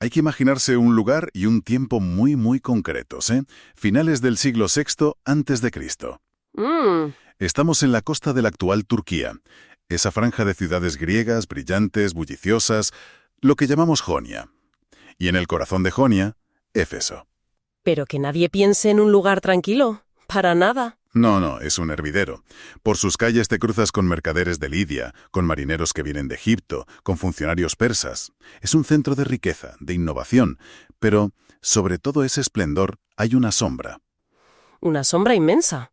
Hay que imaginarse un lugar y un tiempo muy concretos, ¿eh? Finales del siglo VI antes de Cristo. Mm, Estamos en la costa de la actual Turquía, esa franja de ciudades griegas, brillantes, bulliciosas, lo que llamamos Jonia. Y en el corazón de Jonia, Éfeso. pero que nadie piense en un lugar tranquilo. Para nada. No, es un hervidero. Por sus calles te cruzas con mercaderes de Lidia, con marineros que vienen de Egipto, con funcionarios persas. Es un centro de riqueza, de innovación, pero sobre todo ese esplendor hay una sombra. Una sombra inmensa.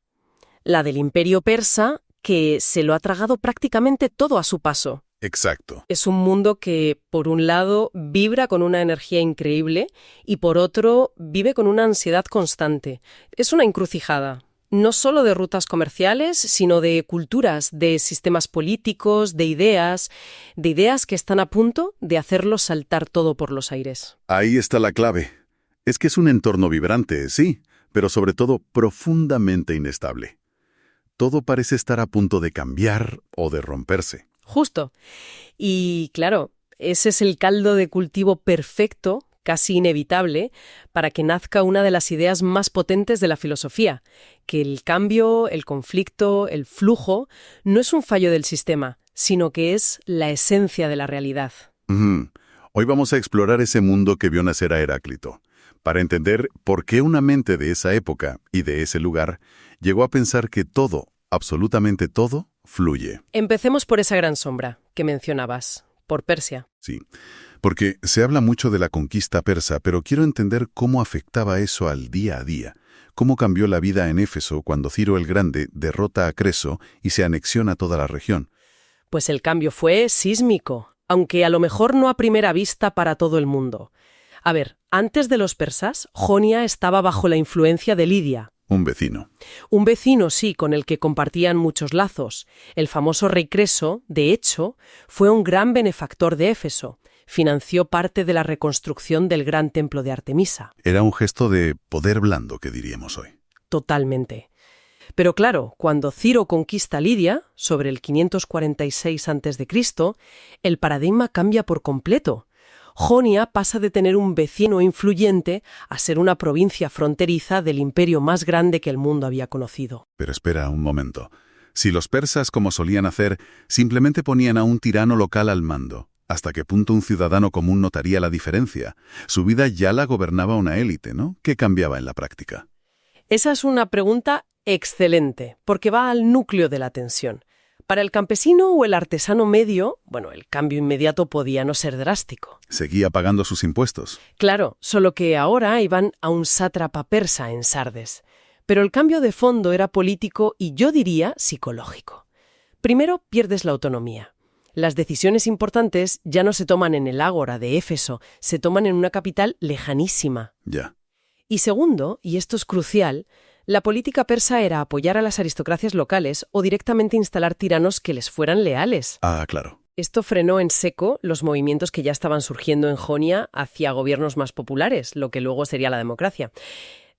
La del imperio persa, que se lo ha tragado prácticamente todo a su paso. Exacto. Es un mundo que, por un lado, vibra con una energía increíble y, por otro, vive con una ansiedad constante. Es una encrucijada, no solo de rutas comerciales, sino de culturas, de sistemas políticos, de ideas que están a punto de hacerlo saltar todo por los aires. Ahí está la clave. Es que es un entorno vibrante, sí, pero sobre todo profundamente inestable. Todo parece estar a punto de cambiar o de romperse. Justo. Y, claro, ese es el caldo de cultivo perfecto, casi inevitable, para que nazca una de las ideas más potentes de la filosofía, que el cambio, el conflicto, el flujo, no es un fallo del sistema, sino que es la esencia de la realidad. Ujú. Hoy vamos a explorar ese mundo que vio nacer a Heráclito, para entender por qué una mente de esa época y de ese lugar llegó a pensar que todo, absolutamente todo, fluye. Empecemos por esa gran sombra que mencionabas, por Persia. Sí, porque se habla mucho de la conquista persa, pero quiero entender cómo afectaba eso al día a día. Cómo cambió la vida en Éfeso cuando Ciro el Grande derrota a Creso y se anexiona toda la región. Pues el cambio fue sísmico, aunque a lo mejor no a primera vista para todo el mundo. A ver, antes de los persas, Jonia estaba bajo la influencia de Lidia. Un vecino. Un vecino, sí, con el que compartían muchos lazos. El famoso rey Creso, de hecho, fue un gran benefactor de Éfeso. Financió parte de la reconstrucción del gran templo de Artemisa. Era un gesto de poder blando, que diríamos hoy. Totalmente. Pero claro, cuando Ciro conquista Lidia, sobre el 546 a.C., el paradigma cambia por completo. Jonia pasa de tener un vecino influyente a ser una provincia fronteriza del imperio más grande que el mundo había conocido. Pero espera un momento. Si los persas, como solían hacer, simplemente ponían a un tirano local al mando, ¿hasta qué punto un ciudadano común notaría la diferencia? Su vida ya la gobernaba una élite, ¿no? ¿Qué cambiaba en la práctica? Esa es una pregunta excelente, porque va al núcleo de la tensión. Para el campesino o el artesano medio, bueno, el cambio inmediato podía no ser drástico. Seguía pagando sus impuestos. Claro, solo que ahora iban a un sátrapa persa en Sardes. Pero el cambio de fondo era político y yo diría psicológico. Primero, pierdes la autonomía. Las decisiones importantes ya no se toman en el ágora de Éfeso, se toman en una capital lejanísima. Ya. Y segundo, y esto es crucial, la política persa era apoyar a las aristocracias locales o directamente instalar tiranos que les fueran leales. Ah, claro. Esto frenó en seco los movimientos que ya estaban surgiendo en Jonia hacia gobiernos más populares, lo que luego sería la democracia.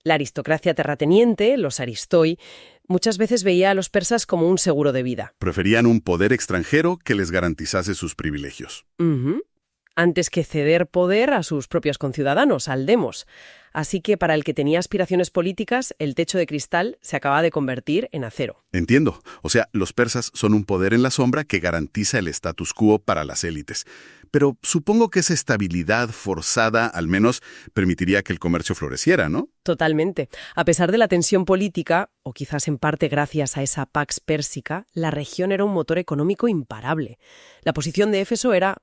La aristocracia terrateniente, los aristoi, muchas veces veía a los persas como un seguro de vida. Preferían un poder extranjero que les garantizase sus privilegios. Ujú. Antes que ceder poder a sus propios conciudadanos, al demos. Así que para el que tenía aspiraciones políticas, el techo de cristal se acaba de convertir en acero. Entiendo. O sea, los persas son un poder en la sombra que garantiza el status quo para las élites. Pero supongo que esa estabilidad forzada al menos permitiría que el comercio floreciera, ¿no? Totalmente. A pesar de la tensión política, o quizás en parte gracias a esa pax pérsica, la región era un motor económico imparable. La posición de Éfeso era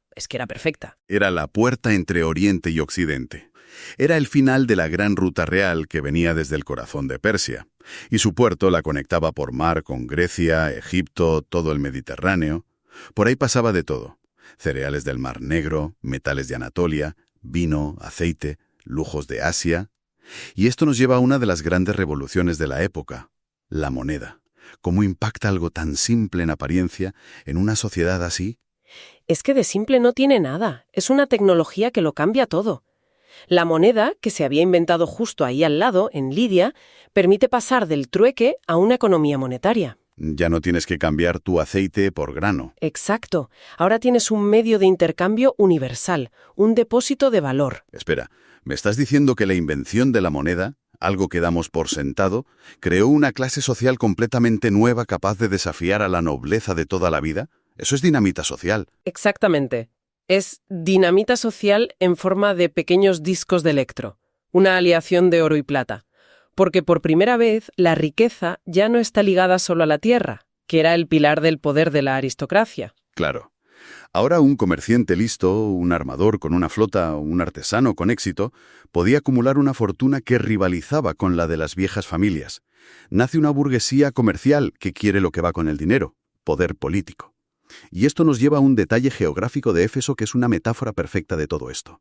perfecta. Era la puerta entre Oriente y Occidente. Era el final de la gran ruta real que venía desde el corazón de Persia, y su puerto la conectaba por mar con Grecia, Egipto, todo el Mediterráneo. Por ahí pasaba de todo: cereales del Mar Negro, metales de Anatolia, vino, aceite, lujos de Asia. Y esto nos lleva a una de las grandes revoluciones de la época: la moneda. ¿Cómo impacta algo tan simple en apariencia en una sociedad así? Es que de simple no tiene nada. Es una tecnología que lo cambia todo. La moneda, que se había inventado justo ahí al lado, en Lidia, permite pasar del trueque a una economía monetaria. Ya no tienes que cambiar tu aceite por grano. Exacto. Ahora tienes un medio de intercambio universal, un depósito de valor. Espera, ¿me estás diciendo que la invención de la moneda, algo que damos por sentado, creó una clase social completamente nueva capaz de desafiar a la nobleza de toda la vida? Eso es dinamita social. Exactamente. Es dinamita social en forma de pequeños discos de electro, una aleación de oro y plata. Porque por primera vez la riqueza ya no está ligada solo a la tierra, que era el pilar del poder de la aristocracia. Claro. Ahora un comerciante listo, un armador con una flota, un artesano con éxito, podía acumular una fortuna que rivalizaba con la de las viejas familias. Nace una burguesía comercial que quiere lo que va con el dinero, poder político. Y esto nos lleva a un detalle geográfico de Éfeso que es una metáfora perfecta de todo esto.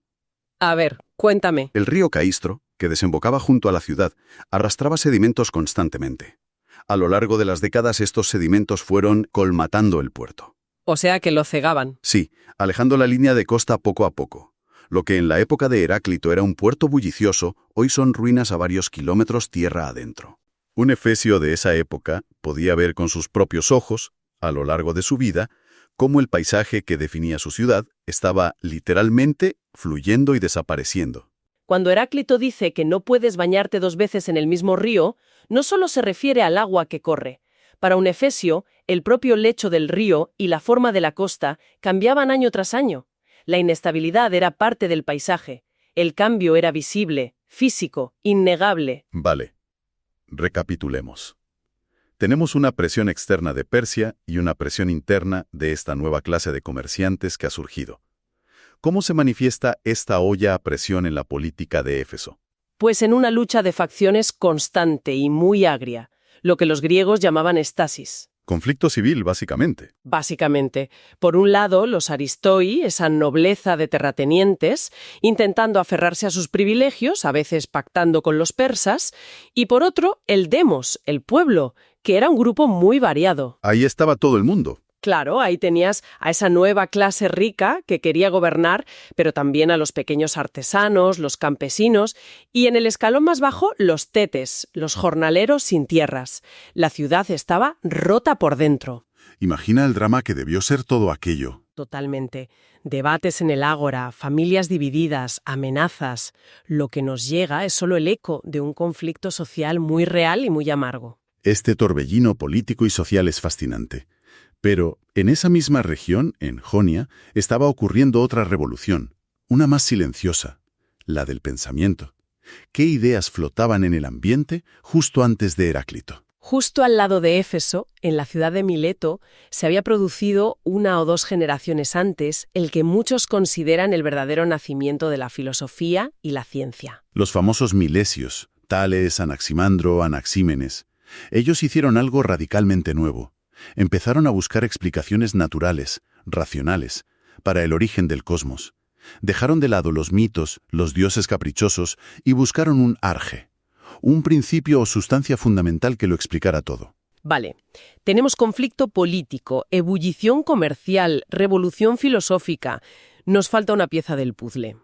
A ver, cuéntame. El río Caístro, que desembocaba junto a la ciudad, arrastraba sedimentos constantemente. A lo largo de las décadas estos sedimentos fueron colmatando el puerto. O sea que lo cegaban. Sí, alejando la línea de costa poco a poco. Lo que en la época de Heráclito era un puerto bullicioso, hoy son ruinas a varios kilómetros tierra adentro. Un efesio de esa época podía ver con sus propios ojos, a lo largo de su vida, cómo el paisaje que definía su ciudad estaba literalmente fluyendo y desapareciendo. Cuando Heráclito dice que no puedes bañarte 2 veces en el mismo río, no solo se refiere al agua que corre. Para un efesio, el propio lecho del río y la forma de la costa cambiaban año tras año. La inestabilidad era parte del paisaje. El cambio era visible, físico, innegable. Vale. Recapitulemos. Tenemos una presión externa de Persia y una presión interna de esta nueva clase de comerciantes que ha surgido. ¿Cómo se manifiesta esta olla a presión en la política de Éfeso? Pues en una lucha de facciones constante y muy agria, lo que los griegos llamaban estasis. Conflicto civil, básicamente. Básicamente, por un lado, los aristoi, esa nobleza de terratenientes, intentando aferrarse a sus privilegios, a veces pactando con los persas, y por otro, el demos, el pueblo, que era un grupo muy variado. Ahí estaba todo el mundo. Claro, ahí tenías a esa nueva clase rica que quería gobernar, pero también a los pequeños artesanos, los campesinos, y en el escalón más bajo, los tetes, los jornaleros sin tierras. La ciudad estaba rota por dentro. Imagina el drama que debió ser todo aquello. Totalmente. Debates en el ágora, familias divididas, amenazas. Lo que nos llega es solo el eco de un conflicto social muy real y muy amargo. Este torbellino político y social es fascinante. Pero en esa misma región, en Jonia, estaba ocurriendo otra revolución, una más silenciosa, la del pensamiento. ¿Qué ideas flotaban en el ambiente justo antes de Heráclito? Justo al lado de Éfeso, en la ciudad de Mileto, se había producido 1 o 2 generaciones antes el que muchos consideran el verdadero nacimiento de la filosofía y la ciencia. Los famosos milesios, Tales, Anaximandro, Anaxímenes. Ellos hicieron algo radicalmente nuevo. Empezaron a buscar explicaciones naturales, racionales, para el origen del cosmos. Dejaron de lado los mitos, los dioses caprichosos y buscaron un arge, un principio o sustancia fundamental que lo explicara todo. Vale, tenemos conflicto político, ebullición comercial, revolución filosófica. Nos falta una pieza del puzzle.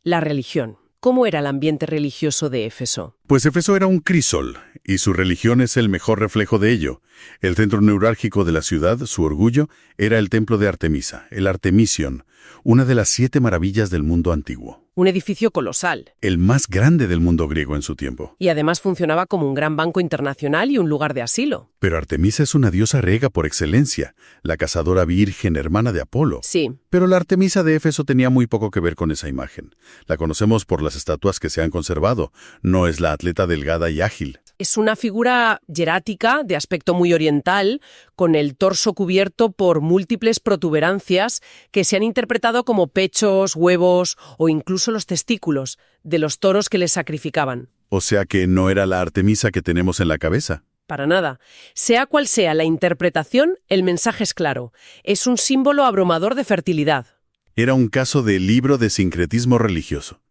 La religión. ¿Cómo era el ambiente religioso de Éfeso? Pues Éfeso era un crisol, y su religión es el mejor reflejo de ello. El centro neurálgico de la ciudad, su orgullo, era el templo de Artemisa, el Artemision, una de las 7 maravillas del mundo antiguo. Un edificio colosal. El más grande del mundo griego en su tiempo. Y además funcionaba como un gran banco internacional y un lugar de asilo. Pero Artemisa es una diosa griega por excelencia, la cazadora virgen hermana de Apolo. Sí. Pero la Artemisa de Éfeso tenía muy poco que ver con esa imagen. La conocemos por las estatuas que se han conservado, no es la atleta delgada y ágil. Es una figura hierática de aspecto muy oriental, con el torso cubierto por múltiples protuberancias que se han interpretado como pechos, huevos o incluso los testículos de los toros que les sacrificaban. O sea que no era la Artemisa que tenemos en la cabeza. Para nada. Sea cual sea la interpretación, el mensaje es claro. Es un símbolo abrumador de fertilidad. Era un caso de libro de sincretismo religioso.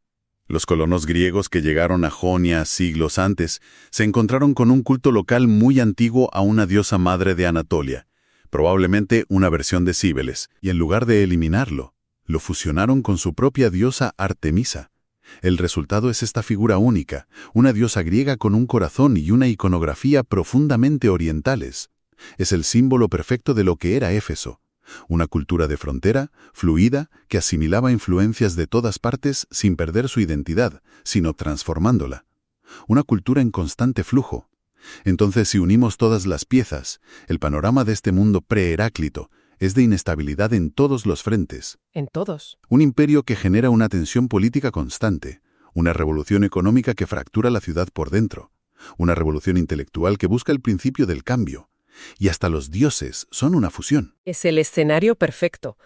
Los colonos griegos que llegaron a Jonia siglos antes se encontraron con un culto local muy antiguo a una diosa madre de Anatolia, probablemente una versión de Cíbeles, y en lugar de eliminarlo, lo fusionaron con su propia diosa Artemisa. El resultado es esta figura única, una diosa griega con un corazón y una iconografía profundamente orientales. Es el símbolo perfecto de lo que era Éfeso. Una cultura de frontera, fluida, que asimilaba influencias de todas partes sin perder su identidad, sino transformándola. Una cultura en constante flujo. Entonces, si unimos todas las piezas, el panorama de este mundo pre-Heráclito es de inestabilidad en todos los frentes. En todos. Un imperio que genera una tensión política constante, una revolución económica que fractura la ciudad por dentro, una revolución intelectual que busca el principio del cambio. Y hasta los dioses son una fusión. Es el escenario perfecto.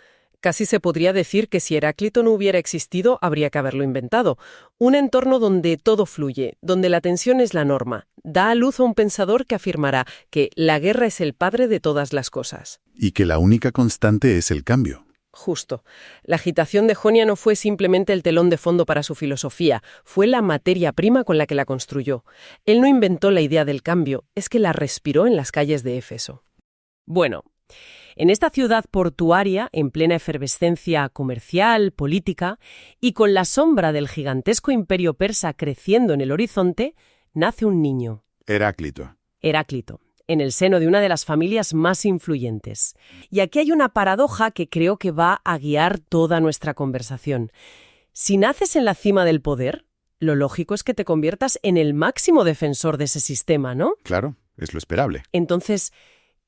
Casi se podría decir que si Heráclito no hubiera existido, habría que haberlo inventado. Un entorno donde todo fluye, donde la tensión es la norma. Da a luz a un pensador que afirmará que la guerra es el padre de todas las cosas. Y que la única constante es el cambio. Justo. La agitación de Jonia no fue simplemente el telón de fondo para su filosofía, fue la materia prima con la que la construyó. Él no inventó la idea del cambio, es que la respiró en las calles de Éfeso. Bueno, en esta ciudad portuaria, en plena efervescencia comercial, política, y con la sombra del gigantesco imperio persa creciendo en el horizonte, nace un niño. Heráclito. Heráclito, en el seno de una de las familias más influyentes. Y aquí hay una paradoja que creo que va a guiar toda nuestra conversación. Si naces en la cima del poder, lo lógico es que te conviertas en el máximo defensor de ese sistema, ¿no? Claro, es lo esperable. Entonces,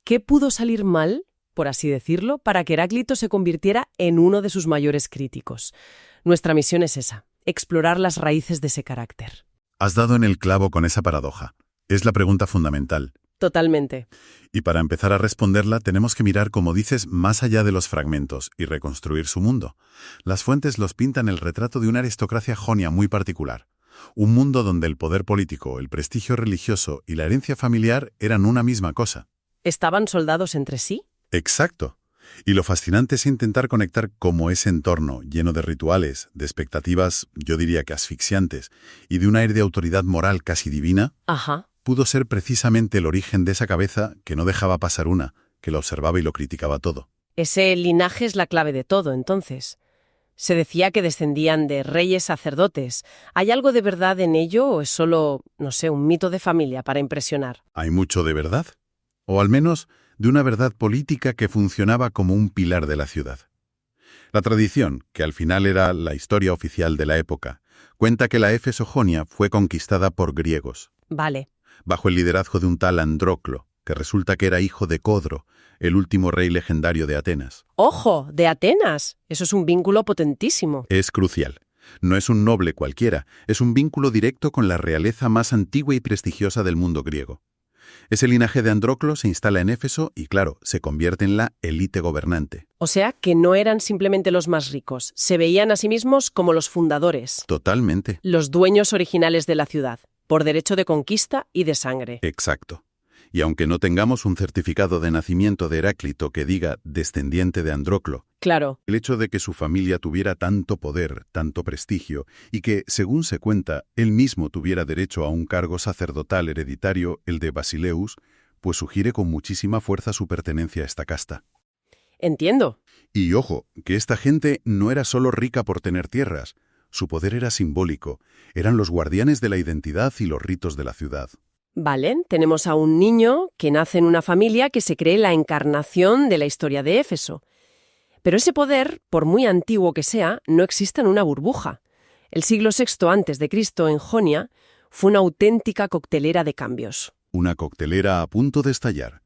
¿qué pudo salir mal, por así decirlo, para que Heráclito se convirtiera en uno de sus mayores críticos? Nuestra misión es esa, explorar las raíces de ese carácter. Has dado en el clavo con esa paradoja. Es la pregunta fundamental. Totalmente. Y para empezar a responderla tenemos que mirar, como dices, más allá de los fragmentos y reconstruir su mundo. Las fuentes los pintan el retrato de una aristocracia jonia muy particular. Un mundo donde el poder político, el prestigio religioso y la herencia familiar eran una misma cosa. ¿Estaban soldados entre sí? Exacto. Y lo fascinante es intentar conectar cómo ese entorno, lleno de rituales, de expectativas, yo diría que asfixiantes, y de un aire de autoridad moral casi divina, Ajá. pudo ser precisamente el origen de esa cabeza que no dejaba pasar una, que lo observaba y lo criticaba todo. Ese linaje es la clave de todo, entonces. Se decía que descendían de reyes sacerdotes. ¿Hay algo de verdad en ello o es solo, no sé, un mito de familia para impresionar? ¿Hay mucho de verdad? O al menos de una verdad política que funcionaba como un pilar de la ciudad. La tradición, que al final era la historia oficial de la época, cuenta que la Éfeso Jonia fue conquistada por griegos, Vale. bajo el liderazgo de un tal Andróclo, que resulta que era hijo de Codro, el último rey legendario de Atenas. ¡Ojo! ¡De Atenas! Eso es un vínculo potentísimo. Es crucial. No es un noble cualquiera, es un vínculo directo con la realeza más antigua y prestigiosa del mundo griego. Ese linaje de Andróclo se instala en Éfeso y, claro, se convierte en la élite gobernante. O sea, que no eran simplemente los más ricos, se veían a sí mismos como los fundadores, Totalmente. los dueños originales de la ciudad, por derecho de conquista y de sangre. Exacto. Y aunque no tengamos un certificado de nacimiento de Heráclito que diga descendiente de Andróclo, Claro, el hecho de que su familia tuviera tanto poder, tanto prestigio, y que, según se cuenta, él mismo tuviera derecho a un cargo sacerdotal hereditario, el de Basileus, pues sugiere con muchísima fuerza su pertenencia a esta casta. entiendo. Y ojo, que esta gente no era solo rica por tener tierras, su poder era simbólico, eran los guardianes de la identidad y los ritos de la ciudad. Vale, tenemos a un niño que nace en una familia que se cree la encarnación de la historia de Éfeso. Pero ese poder, por muy antiguo que sea, no existe en una burbuja. El siglo VI a.C., en Jonia, fue una auténtica coctelera de cambios. Una coctelera a punto de estallar.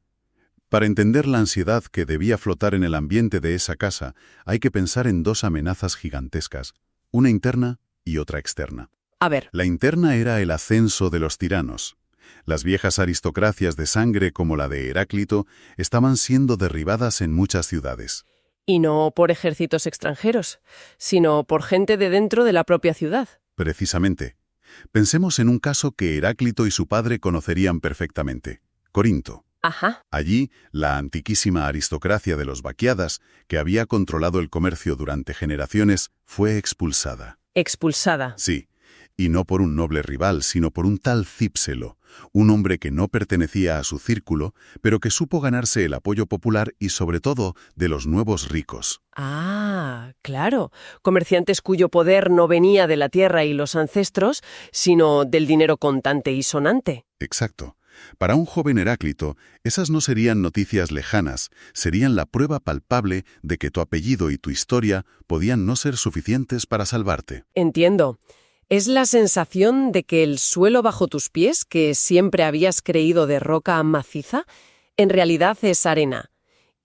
Para entender la ansiedad que debía flotar en el ambiente de esa casa, hay que pensar en dos amenazas gigantescas, una interna y otra externa. A ver, La interna era el ascenso de los tiranos. Las viejas aristocracias de sangre como la de Heráclito estaban siendo derribadas en muchas ciudades. y no por ejércitos extranjeros, sino por gente de dentro de la propia ciudad. Precisamente. Pensemos en un caso que Heráclito y su padre conocerían perfectamente: Corinto. Ajá. Allí, la antiquísima aristocracia de los Baquiadas, que había controlado el comercio durante generaciones, fue expulsada. Expulsada. Sí, y no por un noble rival, sino por un tal Cípselo, un hombre que no pertenecía a su círculo, pero que supo ganarse el apoyo popular y, sobre todo, de los nuevos ricos. Ah, claro. Comerciantes cuyo poder no venía de la tierra y los ancestros, sino del dinero contante y sonante. Exacto. Para un joven Heráclito, esas no serían noticias lejanas, serían la prueba palpable de que tu apellido y tu historia podían no ser suficientes para salvarte. Entiendo. Es la sensación de que el suelo bajo tus pies, que siempre habías creído de roca maciza, en realidad es arena.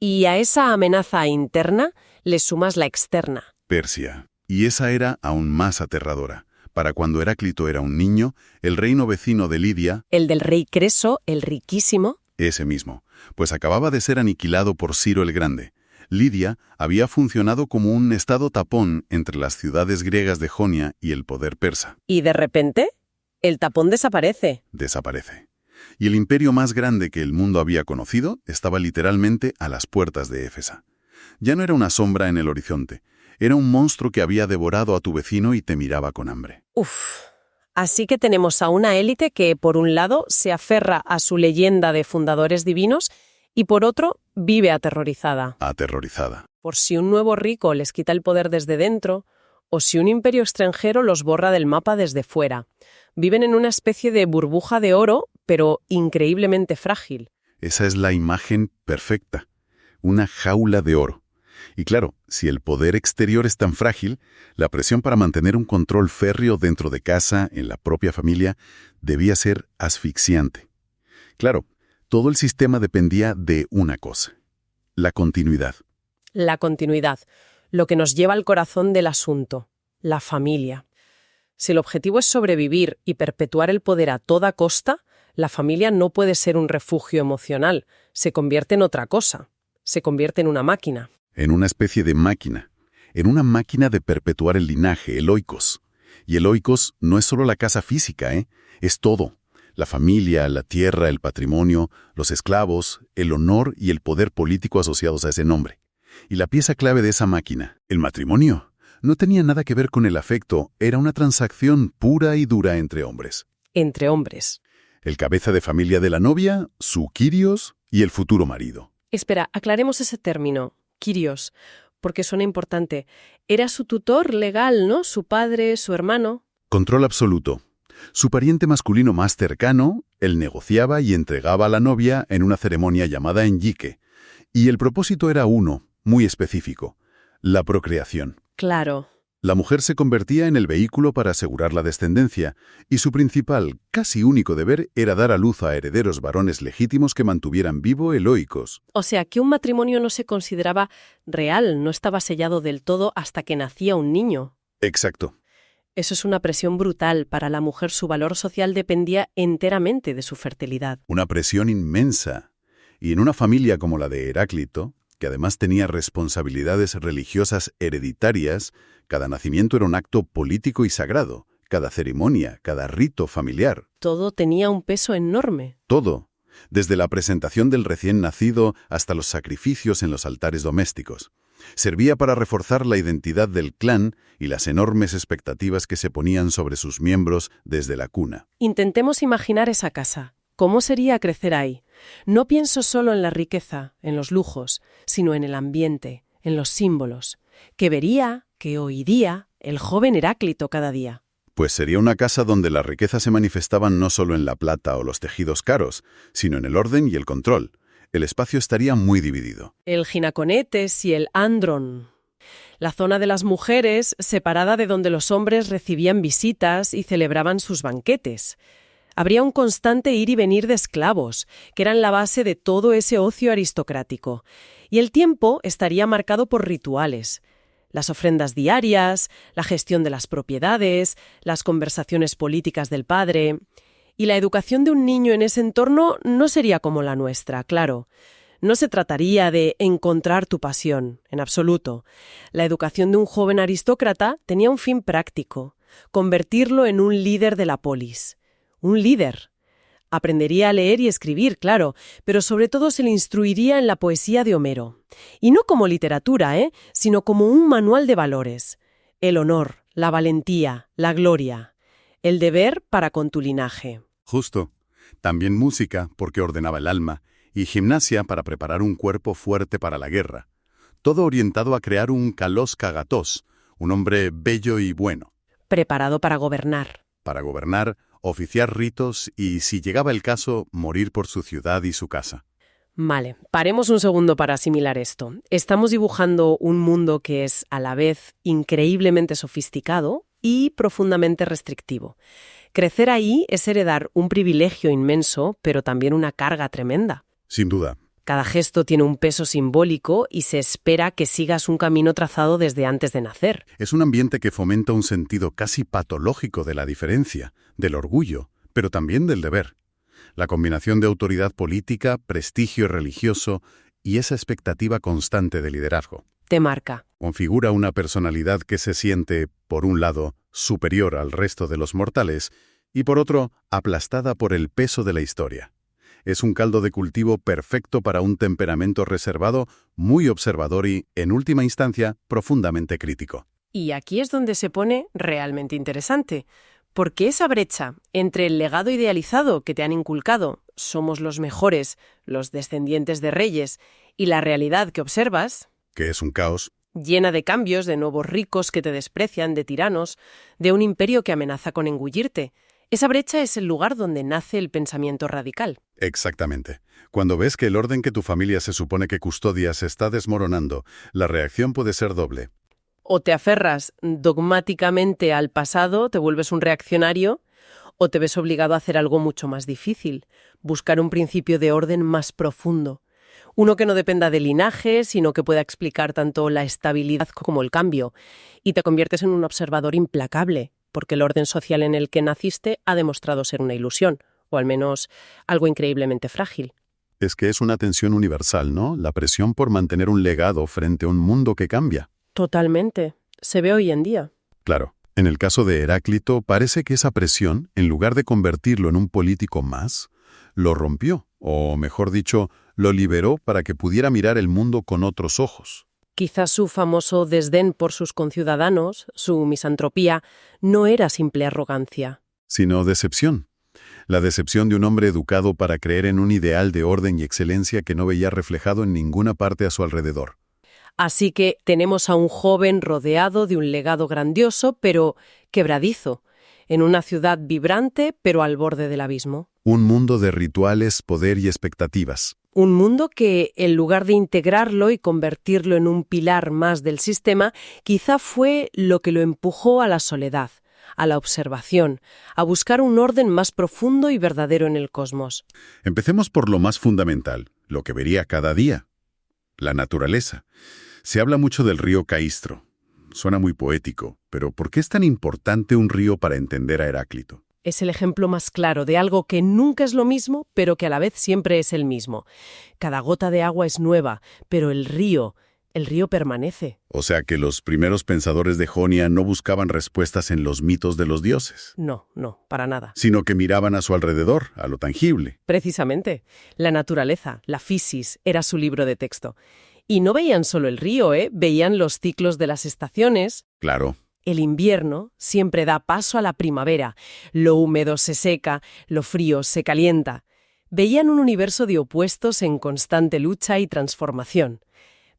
Y a esa amenaza interna le sumas la externa. Persia. Y esa era aún más aterradora. Para cuando Heráclito era un niño, el reino vecino de Lidia, El del rey Creso, el riquísimo. ese mismo, pues acababa de ser aniquilado por Ciro el Grande. Lidia había funcionado como un estado tapón entre las ciudades griegas de Jonia y el poder persa. Y de repente, el tapón desaparece. Desaparece. Y el imperio más grande que el mundo había conocido estaba literalmente a las puertas de Éfesa. Ya no era una sombra en el horizonte, era un monstruo que había devorado a tu vecino y te miraba con hambre. Uf. Así que tenemos a una élite que, por un lado, se aferra a su leyenda de fundadores divinos y, por otro, vive aterrorizada. Aterrorizada. Por si un nuevo rico les quita el poder desde dentro o si un imperio extranjero los borra del mapa desde fuera. Viven en una especie de burbuja de oro, pero increíblemente frágil. Esa es la imagen perfecta. Una jaula de oro. Y claro, si el poder exterior es tan frágil, la presión para mantener un control férreo dentro de casa, en la propia familia, debía ser asfixiante. Claro, todo el sistema dependía de una cosa: la continuidad. La continuidad, lo que nos lleva al corazón del asunto, la familia. Si el objetivo es sobrevivir y perpetuar el poder a toda costa, la familia no puede ser un refugio emocional, se convierte en otra cosa, se convierte en una máquina. En una especie de máquina. En una máquina de perpetuar el linaje, el oikos. Y el oikos no es solo la casa física, es todo. La familia, la tierra, el patrimonio, los esclavos, el honor y el poder político asociados a ese nombre. Y la pieza clave de esa máquina, el matrimonio, no tenía nada que ver con el afecto, era una transacción pura y dura entre hombres. Entre hombres. El cabeza de familia de la novia, su Kyrios y el futuro marido. Espera, aclaremos ese término, Kyrios, porque suena importante. Era su tutor legal, ¿no? Su padre, su hermano. Control absoluto. Su pariente masculino más cercano, él negociaba y entregaba a la novia en una ceremonia llamada enyique. Y el propósito era uno, muy específico: la procreación. Claro. La mujer se convertía en el vehículo para asegurar la descendencia, y su principal, casi único deber era dar a luz a herederos varones legítimos que mantuvieran vivo el oikos. O sea, que un matrimonio no se consideraba real, no estaba sellado del todo hasta que nacía un niño. Exacto. Eso es una presión brutal. Para la mujer su valor social dependía enteramente de su fertilidad. Una presión inmensa. Y en una familia como la de Heráclito, que además tenía responsabilidades religiosas hereditarias, cada nacimiento era un acto político y sagrado, cada ceremonia, cada rito familiar. Todo tenía un peso enorme. Todo, desde la presentación del recién nacido hasta los sacrificios en los altares domésticos. Servía para reforzar la identidad del clan y las enormes expectativas que se ponían sobre sus miembros desde la cuna. Intentemos imaginar esa casa. ¿Cómo sería crecer ahí? No pienso solo en la riqueza, en los lujos, sino en el ambiente, en los símbolos, que vería, que oiría el joven Heráclito cada día. Pues sería una casa donde las riquezas se manifestaban no solo en la plata o los tejidos caros, sino en el orden y el control. El espacio estaría muy dividido. El ginaconetes y el andron. La zona de las mujeres, separada de donde los hombres recibían visitas y celebraban sus banquetes. Habría un constante ir y venir de esclavos, que eran la base de todo ese ocio aristocrático. Y el tiempo estaría marcado por rituales. Las ofrendas diarias, la gestión de las propiedades, las conversaciones políticas del padre. Y la educación de un niño en ese entorno no sería como la nuestra, claro. No se trataría de encontrar tu pasión, en absoluto. La educación de un joven aristócrata tenía un fin práctico: convertirlo en un líder de la polis. Un líder. Aprendería a leer y escribir, claro, pero sobre todo se le instruiría en la poesía de Homero. Y no como literatura, sino como un manual de valores. El honor, la valentía, la gloria. El deber para con tu linaje. Justo. También música, porque ordenaba el alma, y gimnasia para preparar un cuerpo fuerte para la guerra. Todo orientado a crear un kalos kagatos, un hombre bello y bueno. Preparado para gobernar. Para gobernar oficiar ritos y, si llegaba el caso, morir por su ciudad y su casa. Vale, paremos un segundo para asimilar esto. Estamos dibujando un mundo que es a la vez increíblemente sofisticado y profundamente restrictivo. Crecer ahí es heredar un privilegio inmenso, pero también una carga tremenda. Sin duda. Cada gesto tiene un peso simbólico y se espera que sigas un camino trazado desde antes de nacer. Es un ambiente que fomenta un sentido casi patológico de la diferencia, del orgullo, pero también del deber. La combinación de autoridad política, prestigio religioso y esa expectativa constante de liderazgo. Te marca. Configura una personalidad que se siente, por un lado, superior al resto de los mortales y, por otro, aplastada por el peso de la historia. Es un caldo de cultivo perfecto para un temperamento reservado, muy observador y, en última instancia, profundamente crítico. Y aquí es donde se pone realmente interesante, porque esa brecha entre el legado idealizado que te han inculcado, somos los mejores, los descendientes de reyes, y la realidad que observas, que es un caos, llena de cambios, de nuevos ricos que te desprecian, de tiranos, de un imperio que amenaza con engullirte. Esa brecha es el lugar donde nace el pensamiento radical. Exactamente. Cuando ves que el orden que tu familia se supone que custodia se está desmoronando, la reacción puede ser doble. O te aferras dogmáticamente al pasado, te vuelves un reaccionario, o te ves obligado a hacer algo mucho más difícil, buscar un principio de orden más profundo. Uno que no dependa de linaje, sino que pueda explicar tanto la estabilidad como el cambio. Y te conviertes en un observador implacable, porque el orden social en el que naciste ha demostrado ser una ilusión, o al menos algo increíblemente frágil. Es que es una tensión universal, ¿no? La presión por mantener un legado frente a un mundo que cambia. Totalmente. Se ve hoy en día. Claro. En el caso de Heráclito, parece que esa presión, en lugar de convertirlo en un político más, lo rompió, o mejor dicho, lo liberó para que pudiera mirar el mundo con otros ojos. Quizás su famoso desdén por sus conciudadanos, su misantropía, no era simple arrogancia. Sino decepción. La decepción de un hombre educado para creer en un ideal de orden y excelencia que no veía reflejado en ninguna parte a su alrededor. Así que tenemos a un joven rodeado de un legado grandioso, pero quebradizo, en una ciudad vibrante, pero al borde del abismo. Un mundo de rituales, poder y expectativas. Un mundo que, en lugar de integrarlo y convertirlo en un pilar más del sistema, quizá fue lo que lo empujó a la soledad, a la observación, a buscar un orden más profundo y verdadero en el cosmos. Empecemos por lo más fundamental, lo que vería cada día. La naturaleza. Se habla mucho del río Caistro. Suena muy poético, pero ¿por qué es tan importante un río para entender a Heráclito? Es el ejemplo más claro de algo que nunca es lo mismo, pero que a la vez siempre es el mismo. Cada gota de agua es nueva, pero el río permanece. O sea que los primeros pensadores de Jonia no buscaban respuestas en los mitos de los dioses. No, para nada. Sino que miraban a su alrededor, a lo tangible. Precisamente. La naturaleza, la fisis, era su libro de texto. Y no veían solo el río, veían los ciclos de las estaciones. Claro. El invierno siempre da paso a la primavera. Lo húmedo se seca, lo frío se calienta. Veían un universo de opuestos en constante lucha y transformación.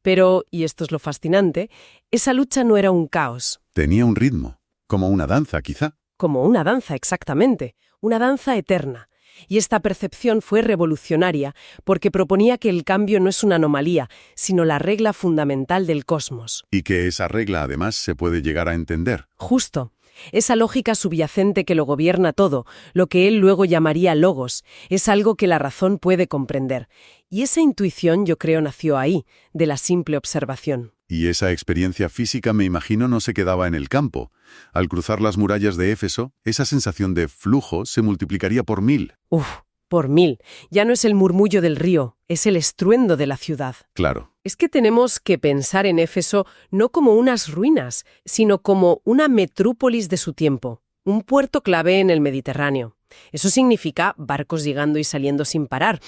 Pero, y esto es lo fascinante, esa lucha no era un caos. Tenía un ritmo, como una danza, quizá. Como una danza, exactamente. Una danza eterna. Y esta percepción fue revolucionaria porque proponía que el cambio no es una anomalía, sino la regla fundamental del cosmos. Y que esa regla, además, se puede llegar a entender. Justo. Esa lógica subyacente que lo gobierna todo, lo que él luego llamaría logos, es algo que la razón puede comprender. Y esa intuición, yo creo, nació ahí, de la simple observación. Y esa experiencia física, me imagino, no se quedaba en el campo. Al cruzar las murallas de Éfeso, esa sensación de flujo se multiplicaría por 1000. Por 1000. Ya no es el murmullo del río, es el estruendo de la ciudad. Claro. Es que tenemos que pensar en Éfeso no como unas ruinas, sino como una metrópolis de su tiempo, un puerto clave en el Mediterráneo. Eso significa barcos llegando y saliendo sin parar.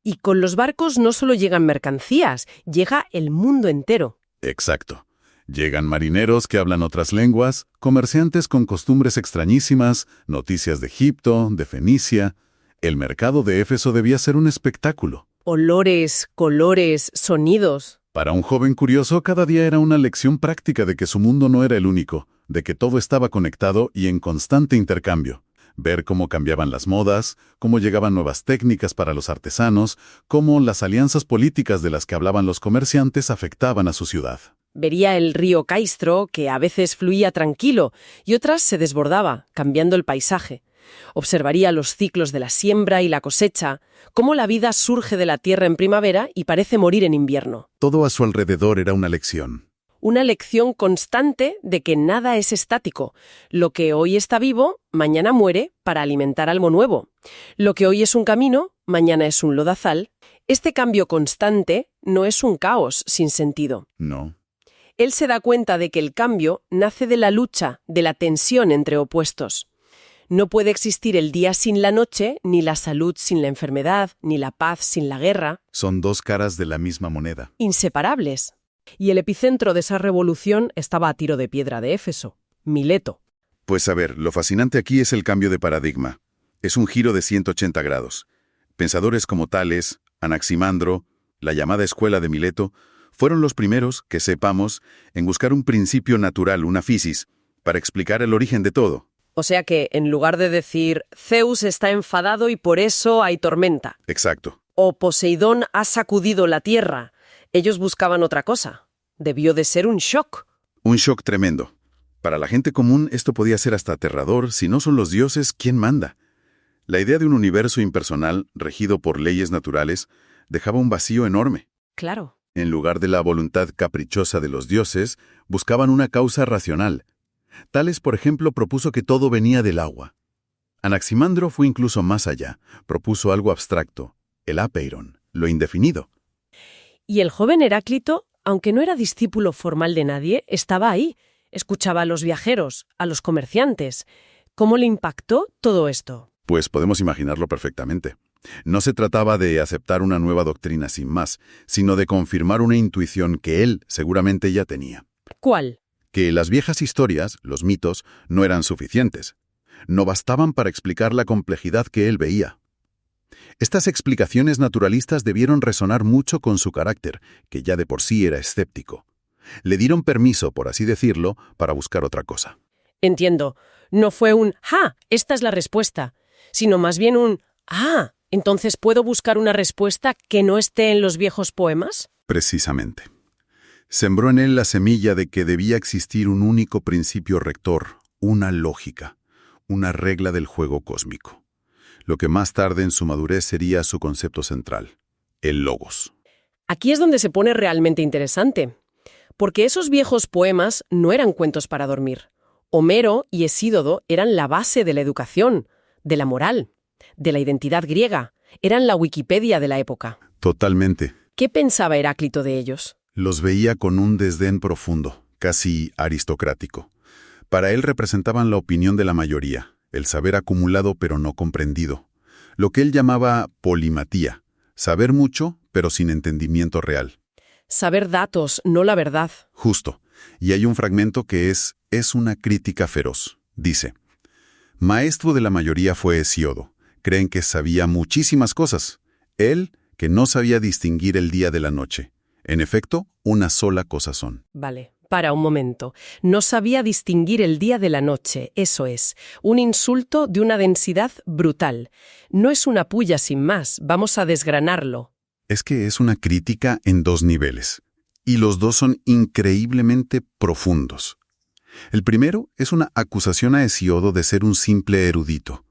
Y con los barcos no solo llegan mercancías, llega el mundo entero. Exacto. Llegan marineros que hablan otras lenguas, comerciantes con costumbres extrañísimas, noticias de Egipto, de Fenicia. El mercado de Éfeso debía ser un espectáculo. Olores, colores, sonidos. Para un joven curioso, cada día era una lección práctica de que su mundo no era el único, de que todo estaba conectado y en constante intercambio. ver cómo cambiaban las modas, cómo llegaban nuevas técnicas para los artesanos, cómo las alianzas políticas de las que hablaban los comerciantes afectaban a su ciudad. Vería el río Caistro, que a veces fluía tranquilo y otras se desbordaba, cambiando el paisaje. Observaría los ciclos de la siembra y la cosecha, cómo la vida surge de la tierra en primavera y parece morir en invierno. Todo a su alrededor era una lección. Una lección constante de que nada es estático. Lo que hoy está vivo, mañana muere para alimentar algo nuevo. Lo que hoy es un camino, mañana es un lodazal. Este cambio constante no es un caos sin sentido. No. Él se da cuenta de que el cambio nace de la lucha, de la tensión entre opuestos. No puede existir el día sin la noche, ni la salud sin la enfermedad, ni la paz sin la guerra. Son dos caras de la misma moneda. Inseparables. Y el epicentro de esa revolución estaba a tiro de piedra de Éfeso, Mileto. Pues a ver, lo fascinante aquí es el cambio de paradigma. Es un giro de 180 grados. Pensadores como Tales, Anaximandro, la llamada Escuela de Mileto, fueron los primeros, que sepamos, en buscar un principio natural, una physis, para explicar el origen de todo. O sea que, en lugar de decir Zeus está enfadado y por eso hay tormenta, Exacto. o Poseidón ha sacudido la tierra, ellos buscaban otra cosa. Debió de ser un shock. Un shock tremendo. Para la gente común esto podía ser hasta aterrador. Si no son los dioses, ¿quién manda? La idea de un universo impersonal, regido por leyes naturales, dejaba un vacío enorme. Claro. En lugar de la voluntad caprichosa de los dioses, buscaban una causa racional. Tales, por ejemplo, propuso que todo venía del agua. Anaximandro fue incluso más allá. Propuso algo abstracto, el apeiron, lo indefinido. Y el joven Heráclito, aunque no era discípulo formal de nadie, estaba ahí. Escuchaba a los viajeros, a los comerciantes. ¿Cómo le impactó todo esto? Pues podemos imaginarlo perfectamente. No se trataba de aceptar una nueva doctrina sin más, sino de confirmar una intuición que él seguramente ya tenía. ¿Cuál? Que las viejas historias, los mitos, no eran suficientes. No bastaban para explicar la complejidad que él veía. Estas explicaciones naturalistas debieron resonar mucho con su carácter, que ya de por sí era escéptico. Le dieron permiso, por así decirlo, para buscar otra cosa. Entiendo. No fue un «ja, esta es la respuesta», sino más bien un «ah, entonces puedo buscar una respuesta que no esté en los viejos poemas». Precisamente. Sembró en él la semilla de que debía existir un único principio rector, una lógica, una regla del juego cósmico. Lo que más tarde en su madurez sería su concepto central, el logos. Aquí es donde se pone realmente interesante, porque esos viejos poemas no eran cuentos para dormir. Homero y Hesíodo eran la base de la educación, de la moral, de la identidad griega. Eran la Wikipedia de la época. Totalmente. ¿Qué pensaba Heráclito de ellos? Los veía con un desdén profundo, casi aristocrático. Para él representaban la opinión de la mayoría, el saber acumulado pero no comprendido. Lo que él llamaba polimatía, saber mucho pero sin entendimiento real. Saber datos, no la verdad. Justo. Y hay un fragmento que es una crítica feroz. Dice, maestro de la mayoría fue Hesíodo. Creen que sabía muchísimas cosas. Él, que no sabía distinguir el día de la noche. En efecto, una sola cosa son. Vale, para un momento. No sabía distinguir el día de la noche, eso es. Un insulto de una densidad brutal. No es una puya sin más, vamos a desgranarlo. Es que es una crítica en dos niveles. Y los dos son increíblemente profundos. El primero es una acusación a Hesíodo de ser un simple erudito.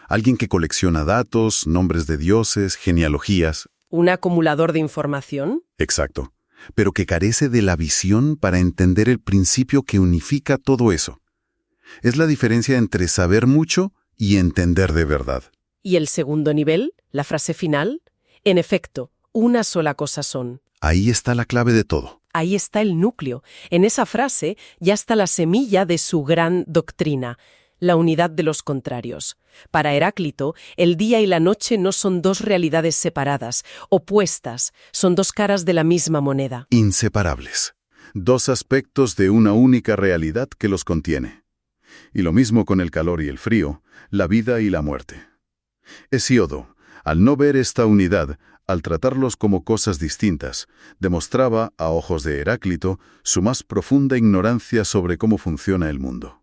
Alguien que colecciona datos, nombres de dioses, genealogías. ¿Un acumulador de información? Exacto. Pero que carece de la visión para entender el principio que unifica todo eso. Es la diferencia entre saber mucho y entender de verdad. ¿Y el segundo nivel? ¿La frase final? En efecto, una sola cosa son. Ahí está la clave de todo. Ahí está el núcleo. En esa frase ya está la semilla de su gran doctrina, la unidad de los contrarios. Para Heráclito, el día y la noche no son dos realidades separadas, opuestas, son dos caras de la misma moneda. Inseparables. Dos aspectos de una única realidad que los contiene. Y lo mismo con el calor y el frío, la vida y la muerte. Hesíodo, al no ver esta unidad, al tratarlos como cosas distintas, demostraba, a ojos de Heráclito, su más profunda ignorancia sobre cómo funciona el mundo.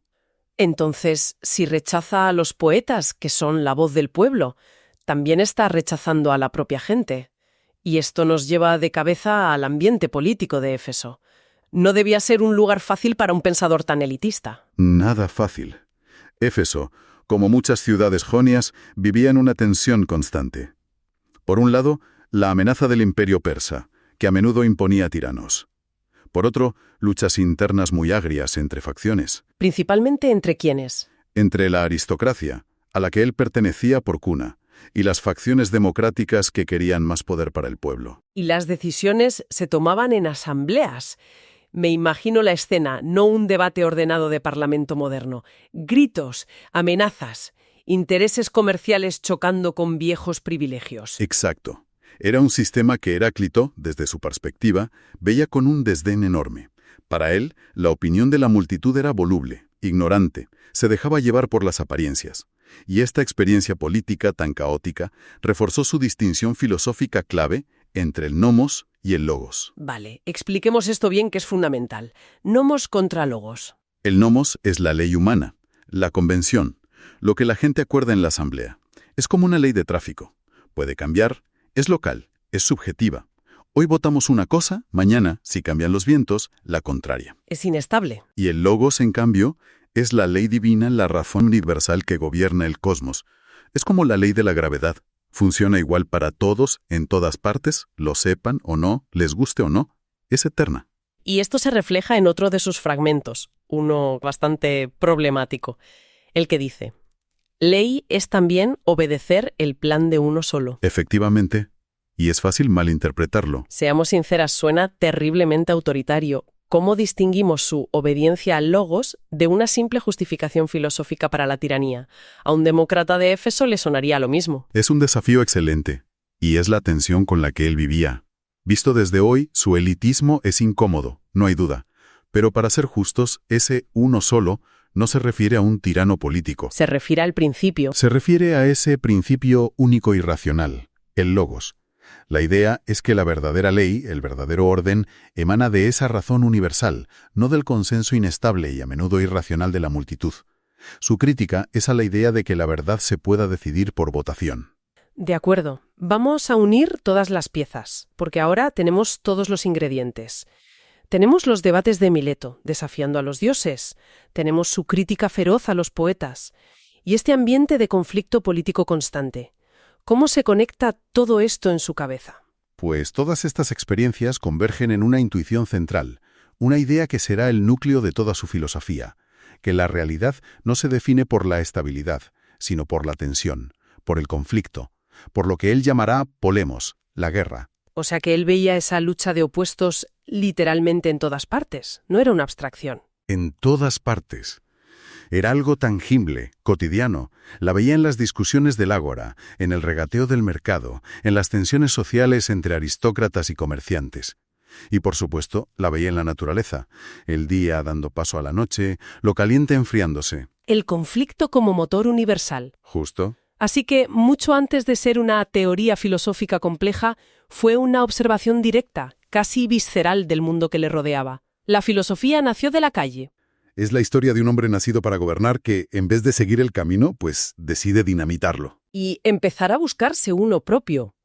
Entonces, si rechaza a los poetas, que son la voz del pueblo, también está rechazando a la propia gente. Y esto nos lleva de cabeza al ambiente político de Éfeso. No debía ser un lugar fácil para un pensador tan elitista. Nada fácil. Éfeso, como muchas ciudades jonias, vivía en una tensión constante. Por un lado, la amenaza del imperio persa, que a menudo imponía tiranos. Por otro, luchas internas muy agrias entre facciones. ¿Principalmente entre quiénes? Entre la aristocracia, a la que él pertenecía por cuna, y las facciones democráticas que querían más poder para el pueblo. Y las decisiones se tomaban en asambleas. Me imagino la escena, no un debate ordenado de parlamento moderno. Gritos, amenazas, intereses comerciales chocando con viejos privilegios. Exacto. Era un sistema que Heráclito, desde su perspectiva, veía con un desdén enorme. Para él, la opinión de la multitud era voluble, ignorante, se dejaba llevar por las apariencias. Y esta experiencia política tan caótica reforzó su distinción filosófica clave entre el nomos y el logos. Vale, expliquemos esto bien, que es fundamental. Nomos contra logos. El nomos es la ley humana, la convención, lo que la gente acuerda en la asamblea. Es como una ley de tráfico. Puede cambiar, es local, es subjetiva. Hoy votamos una cosa, mañana, si cambian los vientos, la contraria. Es inestable. Y el logos, en cambio, es la ley divina, la razón universal que gobierna el cosmos. Es como la ley de la gravedad. Funciona igual para todos, en todas partes, lo sepan o no, les guste o no. Es eterna. Y esto se refleja en otro de sus fragmentos, uno bastante problemático, el que dice: ley es también obedecer el plan de uno solo. Efectivamente, y es fácil malinterpretarlo. Seamos sinceras, suena terriblemente autoritario. ¿Cómo distinguimos su obediencia al logos de una simple justificación filosófica para la tiranía? A un demócrata de Éfeso le sonaría lo mismo. Es un desafío excelente, y es la tensión con la que él vivía. Visto desde hoy, su elitismo es incómodo, no hay duda. Pero para ser justos, ese uno solo no se refiere a un tirano político. Se refiere al principio. Se refiere a ese principio único y racional, el logos. La idea es que la verdadera ley, el verdadero orden, emana de esa razón universal, no del consenso inestable y a menudo irracional de la multitud. Su crítica es a la idea de que la verdad se pueda decidir por votación. De acuerdo. Vamos a unir todas las piezas, porque ahora tenemos todos los ingredientes. Tenemos los debates de Mileto, desafiando a los dioses. Tenemos su crítica feroz a los poetas. Y este ambiente de conflicto político constante. ¿Cómo se conecta todo esto en su cabeza? Pues todas estas experiencias convergen en una intuición central, una idea que será el núcleo de toda su filosofía, que la realidad no se define por la estabilidad, sino por la tensión, por el conflicto, por lo que él llamará polemos, la guerra. O sea que él veía esa lucha de opuestos literalmente en todas partes, no era una abstracción. En todas partes. Era algo tangible, cotidiano. La veía en las discusiones del ágora, en el regateo del mercado, en las tensiones sociales entre aristócratas y comerciantes. Y por supuesto, la veía en la naturaleza, el día dando paso a la noche, lo caliente enfriándose. El conflicto como motor universal. Justo. Así que, mucho antes de ser una teoría filosófica compleja, fue una observación directa, casi visceral del mundo que le rodeaba. La filosofía nació de la calle. Es la historia de un hombre nacido para gobernar que, en vez de seguir el camino, pues decide dinamitarlo. Y empezar a buscarse uno propio.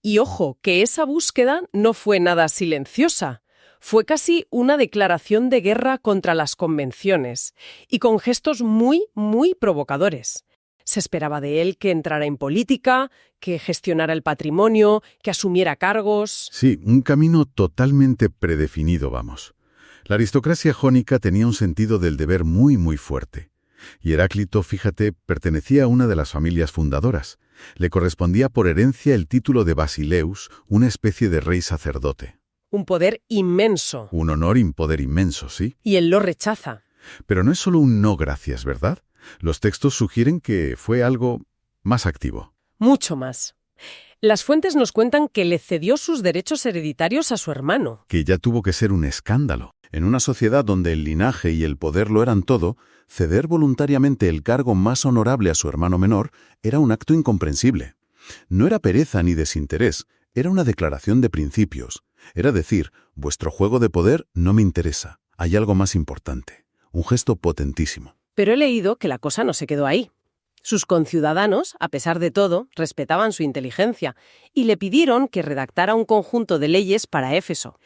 Y ojo, que esa búsqueda no fue nada silenciosa. Fue casi una declaración de guerra contra las convenciones, y con gestos muy, muy provocadores. Se esperaba de él que entrara en política, que gestionara el patrimonio, que asumiera cargos. Sí, un camino totalmente predefinido, vamos. La aristocracia jónica tenía un sentido del deber muy, muy fuerte. Y Heráclito, fíjate, pertenecía a una de las familias fundadoras. Le correspondía por herencia el título de Basileus, una especie de rey sacerdote. Un poder inmenso. Un honor y un poder inmenso, sí. Y él lo rechaza. Pero no es solo un no gracias, ¿verdad? Los textos sugieren que fue algo más activo. Mucho más. Las fuentes nos cuentan que le cedió sus derechos hereditarios a su hermano. Que ya tuvo que ser un escándalo. En una sociedad donde el linaje y el poder lo eran todo, ceder voluntariamente el cargo más honorable a su hermano menor era un acto incomprensible. No era pereza ni desinterés, era una declaración de principios. Era decir, vuestro juego de poder no me interesa, hay algo más importante. Un gesto potentísimo. Pero he leído que la cosa no se quedó ahí. Sus conciudadanos, a pesar de todo, respetaban su inteligencia y le pidieron que redactara un conjunto de leyes para Éfeso.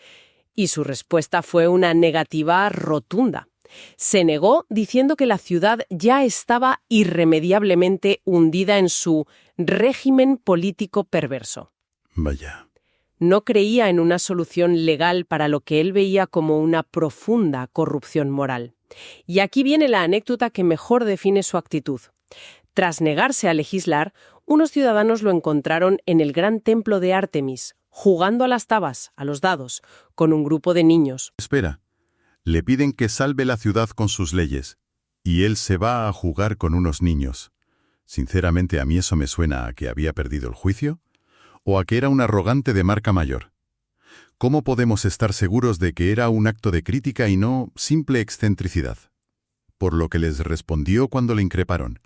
Y su respuesta fue una negativa rotunda. Se negó diciendo que la ciudad ya estaba irremediablemente hundida en su régimen político perverso. Vaya. No creía en una solución legal para lo que él veía como una profunda corrupción moral. Y aquí viene la anécdota que mejor define su actitud. Tras negarse a legislar, unos ciudadanos lo encontraron en el gran templo de Ártemis, jugando a las tabas, a los dados, con un grupo de niños. Espera. Le piden que salve la ciudad con sus leyes, y él se va a jugar con unos niños. Sinceramente, a mí eso me suena a que había perdido el juicio, o a que era un arrogante de marca mayor. ¿Cómo podemos estar seguros de que era un acto de crítica y no simple excentricidad? Por lo que les respondió cuando le increparon.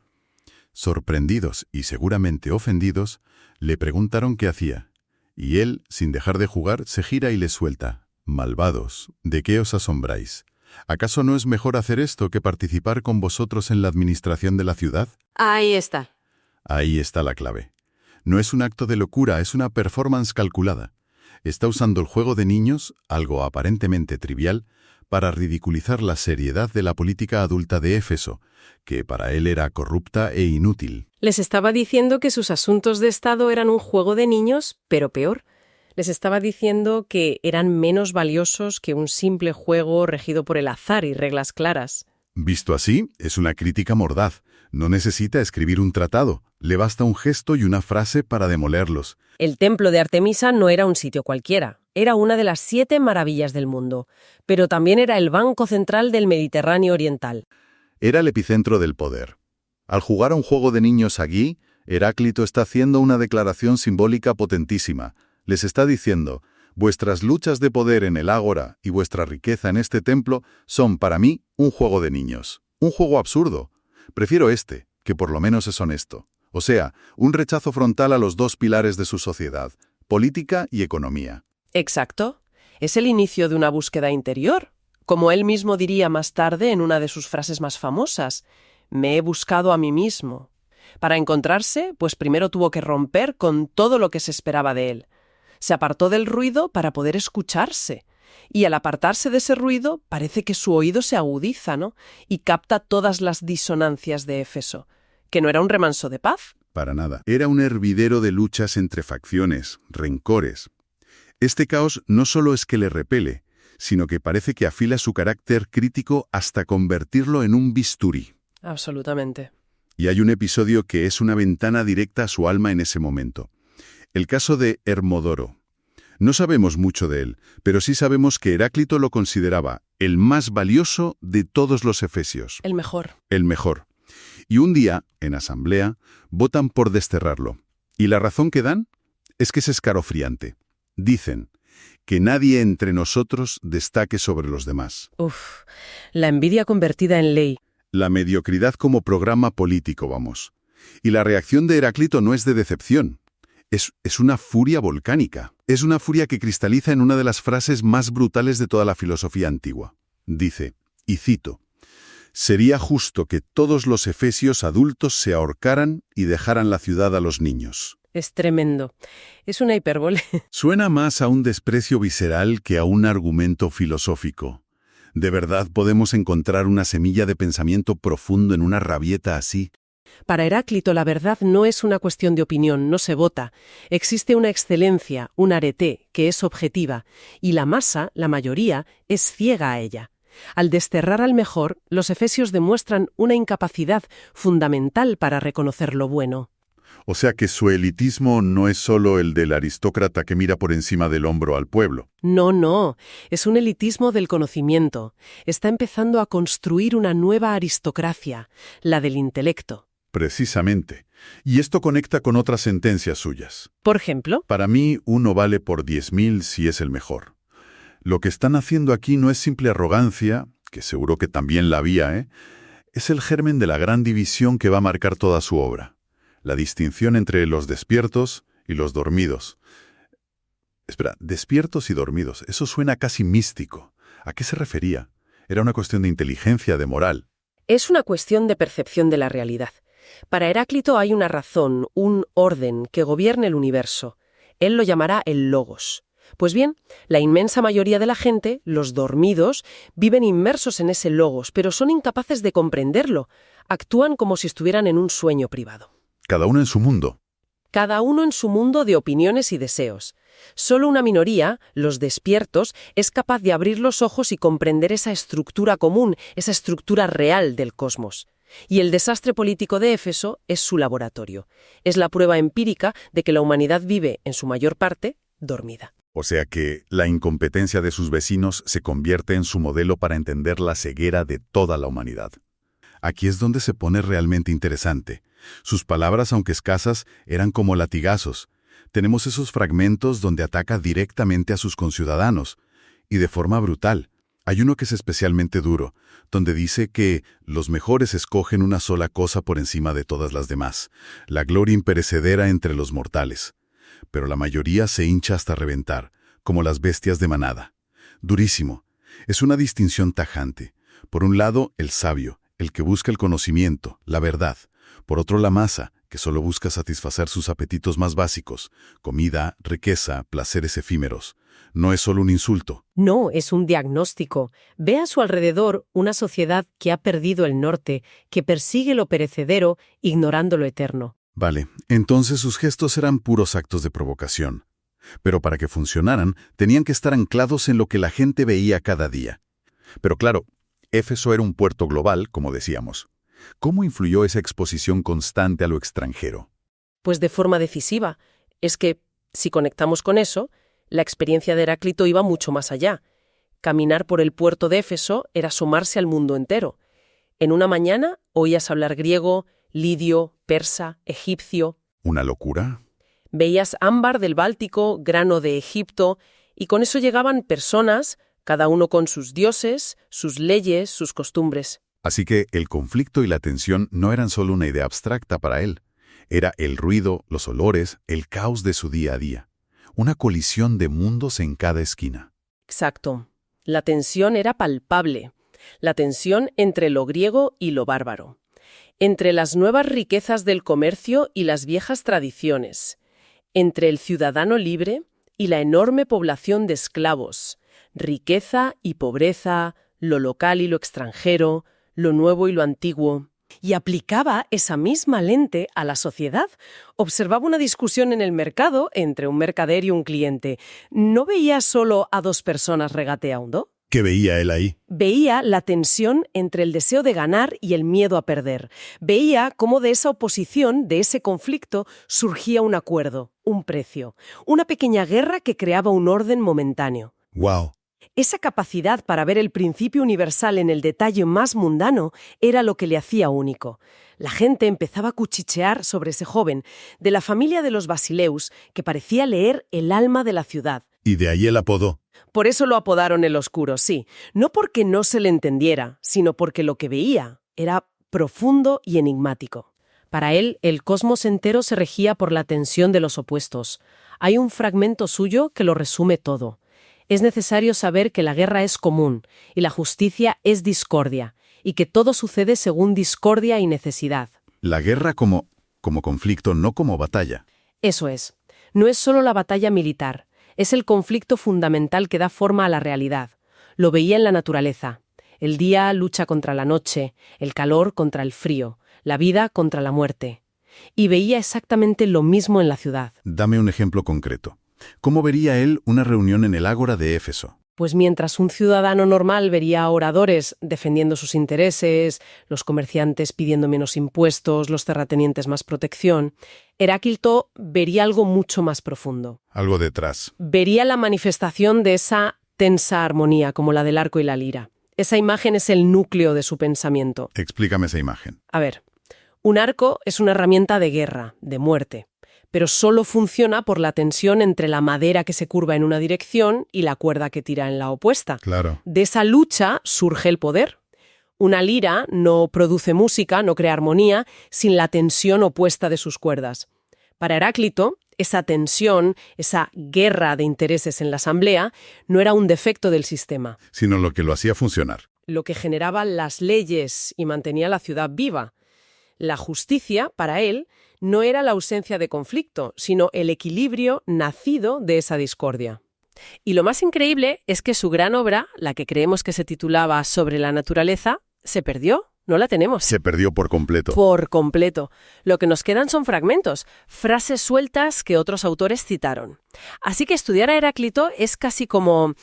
Sorprendidos y seguramente ofendidos, le preguntaron qué hacía, y él, sin dejar de jugar, se gira y les suelta. Malvados, ¿de qué os asombráis? ¿Acaso no es mejor hacer esto que participar con vosotros en la administración de la ciudad? Ahí está. Ahí está la clave. No es un acto de locura, es una performance calculada. Está usando el juego de niños, algo aparentemente trivial, para ridiculizar la seriedad de la política adulta de Éfeso, que para él era corrupta e inútil. Les estaba diciendo que sus asuntos de Estado eran un juego de niños, pero peor. Les estaba diciendo que eran menos valiosos que un simple juego regido por el azar y reglas claras. Visto así, es una crítica mordaz. No necesita escribir un tratado. Le basta un gesto y una frase para demolerlos. El templo de Artemisa no era un sitio cualquiera. Era una de las 7 maravillas del mundo. Pero también era el banco central del Mediterráneo oriental. Era el epicentro del poder. Al jugar a un juego de niños allí, Heráclito está haciendo una declaración simbólica potentísima. Les está diciendo, vuestras luchas de poder en el ágora y vuestra riqueza en este templo son para mí un juego de niños. Un juego absurdo. Prefiero este, que por lo menos es honesto. O sea, un rechazo frontal a los dos pilares de su sociedad, política y economía. Exacto. Es el inicio de una búsqueda interior. Como él mismo diría más tarde en una de sus frases más famosas, me he buscado a mí mismo. Para encontrarse, pues primero tuvo que romper con todo lo que se esperaba de él. Se apartó del ruido para poder escucharse. Y al apartarse de ese ruido, parece que su oído se agudiza, ¿no? Y capta todas las disonancias de Éfeso. ¿Que no era un remanso de paz? Para nada. Era un hervidero de luchas entre facciones, rencores. Este caos no solo es que le repele, sino que parece que afila su carácter crítico hasta convertirlo en un bisturí. Absolutamente. Y hay un episodio que es una ventana directa a su alma en ese momento. El caso de Hermodoro. No sabemos mucho de él, pero sí sabemos que Heráclito lo consideraba el más valioso de todos los efesios. El mejor. El mejor. Y un día, en asamblea, votan por desterrarlo. Y la razón que dan es que es escalofriante. Dicen que nadie entre nosotros destaque sobre los demás. Uf, la envidia convertida en ley. La mediocridad como programa político, vamos. Y la reacción de Heráclito no es de decepción. Es una furia volcánica. Es una furia que cristaliza en una de las frases más brutales de toda la filosofía antigua. Dice, y cito, «Sería justo que todos los efesios adultos se ahorcaran y dejaran la ciudad a los niños». Es tremendo. Es una hipérbole. Suena más a un desprecio visceral que a un argumento filosófico. ¿De verdad podemos encontrar una semilla de pensamiento profundo en una rabieta así? Para Heráclito la verdad no es una cuestión de opinión, no se vota. Existe una excelencia, un arete, que es objetiva, y la masa, la mayoría, es ciega a ella. Al desterrar al mejor, los efesios demuestran una incapacidad fundamental para reconocer lo bueno. O sea que su elitismo no es solo el del aristócrata que mira por encima del hombro al pueblo. No, no, es un elitismo del conocimiento. Está empezando a construir una nueva aristocracia, la del intelecto. Precisamente. Y esto conecta con otras sentencias suyas. Por ejemplo, Para mí, uno vale por 10.000 si es el mejor. Lo que están haciendo aquí no es simple arrogancia, que seguro que también la había, es el germen de la gran división que va a marcar toda su obra. La distinción entre los despiertos y los dormidos. Espera, despiertos y dormidos, eso suena casi místico. ¿A qué se refería? Era una cuestión de inteligencia, de moral. Es una cuestión de percepción de la realidad. Para Heráclito hay una razón, un orden que gobierne el universo. Él lo llamará el logos. Pues bien, la inmensa mayoría de la gente, los dormidos, viven inmersos en ese logos, pero son incapaces de comprenderlo. Actúan como si estuvieran en un sueño privado. Cada uno en su mundo. Cada uno en su mundo de opiniones y deseos. Solo una minoría, los despiertos, es capaz de abrir los ojos y comprender esa estructura común, esa estructura real del cosmos. Y el desastre político de Éfeso es su laboratorio. Es la prueba empírica de que la humanidad vive, en su mayor parte, dormida. O sea que la incompetencia de sus vecinos se convierte en su modelo para entender la ceguera de toda la humanidad. Aquí es donde se pone realmente interesante. Sus palabras, aunque escasas, eran como latigazos. Tenemos esos fragmentos donde ataca directamente a sus conciudadanos, y de forma brutal. Hay uno que es especialmente duro, donde dice que los mejores escogen una sola cosa por encima de todas las demás, la gloria imperecedera entre los mortales. Pero la mayoría se hincha hasta reventar, como las bestias de manada. Durísimo. Es una distinción tajante. Por un lado, el sabio, el que busca el conocimiento, la verdad. Por otro, la masa, que solo busca satisfacer sus apetitos más básicos, comida, riqueza, placeres efímeros. No es solo un insulto. No, es un diagnóstico. Ve a su alrededor una sociedad que ha perdido el norte, que persigue lo perecedero, ignorando lo eterno. Vale, entonces sus gestos eran puros actos de provocación. Pero para que funcionaran, tenían que estar anclados en lo que la gente veía cada día. Pero claro, Éfeso era un puerto global, como decíamos. ¿Cómo influyó esa exposición constante a lo extranjero? Pues de forma decisiva. Es que, si conectamos con eso, la experiencia de Heráclito iba mucho más allá. Caminar por el puerto de Éfeso era asomarse al mundo entero. En una mañana oías hablar griego, lidio, persa, egipcio. ¿Una locura? Veías ámbar del Báltico, grano de Egipto, y con eso llegaban personas, cada uno con sus dioses, sus leyes, sus costumbres. Así que el conflicto y la tensión no eran solo una idea abstracta para él. Era el ruido, los olores, el caos de su día a día. Una colisión de mundos en cada esquina. Exacto. La tensión era palpable. La tensión entre lo griego y lo bárbaro. Entre las nuevas riquezas del comercio y las viejas tradiciones. Entre el ciudadano libre y la enorme población de esclavos. Riqueza y pobreza, lo local y lo extranjero, lo nuevo y lo antiguo. Y aplicaba esa misma lente a la sociedad. Observaba una discusión en el mercado entre un mercader y un cliente. ¿No veía solo a dos personas regateando? ¿Qué veía él ahí? Veía la tensión entre el deseo de ganar y el miedo a perder. Veía cómo de esa oposición, de ese conflicto, surgía un acuerdo, un precio, una pequeña guerra que creaba un orden momentáneo. ¡Wow! Esa capacidad para ver el principio universal en el detalle más mundano era lo que le hacía único. La gente empezaba a cuchichear sobre ese joven, de la familia de los Basileus, que parecía leer el alma de la ciudad. Y de ahí el apodo. Por eso lo apodaron el Oscuro, sí. No porque no se le entendiera, sino porque lo que veía era profundo y enigmático. Para él, el cosmos entero se regía por la tensión de los opuestos. Hay un fragmento suyo que lo resume todo. Es necesario saber que la guerra es común y la justicia es discordia, y que todo sucede según discordia y necesidad. La guerra como conflicto, no como batalla. Eso es. No es solo la batalla militar, es el conflicto fundamental que da forma a la realidad. Lo veía en la naturaleza. El día lucha contra la noche, el calor contra el frío, la vida contra la muerte. Y veía exactamente lo mismo en la ciudad. Dame un ejemplo concreto. ¿Cómo vería él una reunión en el Ágora de Éfeso? Pues mientras un ciudadano normal vería a oradores defendiendo sus intereses, los comerciantes pidiendo menos impuestos, los terratenientes más protección, Heráclito vería algo mucho más profundo. Algo detrás. Vería la manifestación de esa tensa armonía, como la del arco y la lira. Esa imagen es el núcleo de su pensamiento. Explícame esa imagen. A ver, un arco es una herramienta de guerra, de muerte, pero solo funciona por la tensión entre la madera que se curva en una dirección y la cuerda que tira en la opuesta. Claro. De esa lucha surge el poder. Una lira no produce música, no crea armonía, sin la tensión opuesta de sus cuerdas. Para Heráclito, esa tensión, esa guerra de intereses en la asamblea, no era un defecto del sistema. Sino lo que lo hacía funcionar. lo que generaba las leyes y mantenía la ciudad viva. La justicia, para él, no era la ausencia de conflicto, sino el equilibrio nacido de esa discordia. Y lo más increíble es que su gran obra, la que creemos que se titulaba Sobre la naturaleza, se perdió. No la tenemos. Se perdió por completo. Por completo. Lo que nos quedan son fragmentos, frases sueltas que otros autores citaron. Así que estudiar a Heráclito es casi como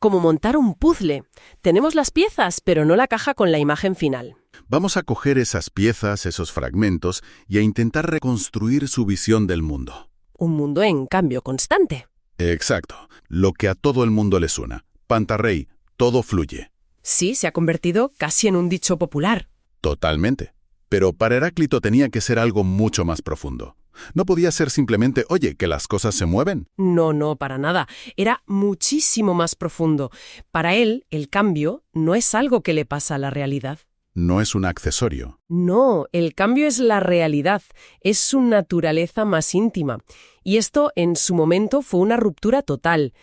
montar un puzzle. Tenemos las piezas, pero no la caja con la imagen final. Vamos a coger esas piezas, esos fragmentos, y a intentar reconstruir su visión del mundo. Un mundo en cambio constante. Exacto. Lo que a todo el mundo le suena. Pantarrey, todo fluye. Sí, se ha convertido casi en un dicho popular. Totalmente. Pero para Heráclito tenía que ser algo mucho más profundo. No podía ser simplemente, oye, que las cosas se mueven. No, para nada. Era muchísimo más profundo. Para él, el cambio no es algo que le pasa a la realidad. No es un accesorio. No, el cambio es la realidad, es su naturaleza más íntima. Y esto, en su momento, fue una ruptura total.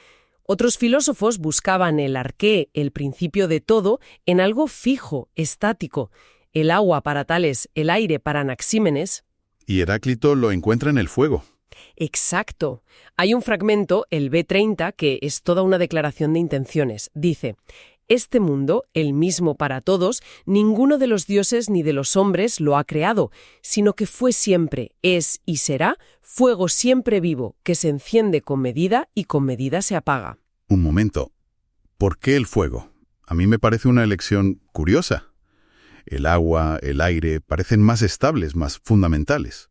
Otros filósofos buscaban el arqué, el principio de todo, en algo fijo, estático. El agua para Tales, el aire para Anaxímenes. Y Heráclito lo encuentra en el fuego. Exacto. Hay un fragmento, el B30, que es toda una declaración de intenciones. Dice: este mundo, el mismo para todos, ninguno de los dioses ni de los hombres lo ha creado, sino que fue siempre, es y será fuego siempre vivo, que se enciende con medida y con medida se apaga. Un momento. ¿Por qué el fuego? A mí me parece una elección curiosa. El agua, el aire, parecen más estables, más fundamentales.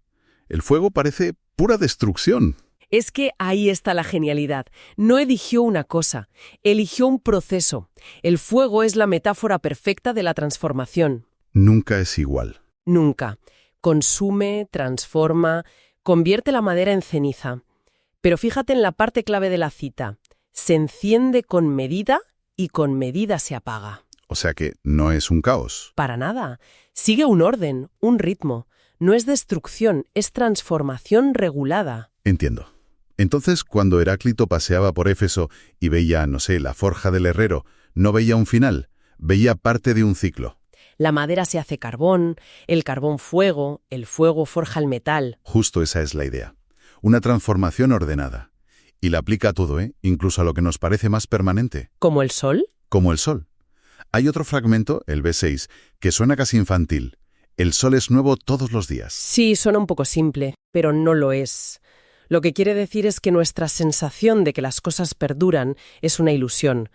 El fuego parece pura destrucción. Es que ahí está la genialidad. No eligió una cosa, eligió un proceso. El fuego es la metáfora perfecta de la transformación. Nunca es igual. Nunca. Consume, transforma, convierte la madera en ceniza. Pero fíjate en la parte clave de la cita. Se enciende con medida y con medida se apaga. O sea que no es un caos. Para nada. Sigue un orden, un ritmo. No es destrucción, es transformación regulada. Entiendo. Entonces, cuando Heráclito paseaba por Éfeso y veía, no sé, la forja del herrero, no veía un final, veía parte de un ciclo. La madera se hace carbón, el carbón fuego, el fuego forja el metal. Justo esa es la idea. Una transformación ordenada. Y la aplica a todo, incluso a lo que nos parece más permanente. ¿Como el sol? Como el sol. Hay otro fragmento, el B6, que suena casi infantil. El sol es nuevo todos los días. Sí, suena un poco simple, pero no lo es. Lo que quiere decir es que nuestra sensación de que las cosas perduran es una ilusión.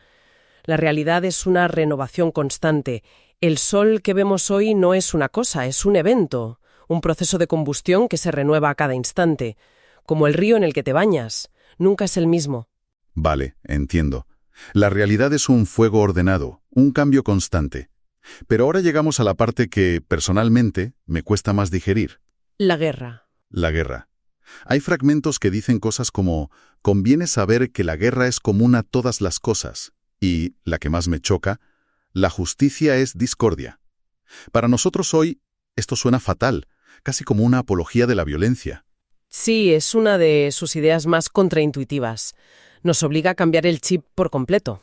La realidad es una renovación constante. El sol que vemos hoy no es una cosa, es un evento, un proceso de combustión que se renueva a cada instante, como el río en el que te bañas. Nunca es el mismo. Vale, entiendo. La realidad es un fuego ordenado, un cambio constante. Pero ahora llegamos a la parte que, personalmente, me cuesta más digerir. La guerra. La guerra. Hay fragmentos que dicen cosas como «conviene saber que la guerra es común a todas las cosas» y, la que más me choca, «la justicia es discordia». Para nosotros hoy, esto suena fatal, casi como una apología de la violencia. Sí, es una de sus ideas más contraintuitivas. Nos obliga a cambiar el chip por completo.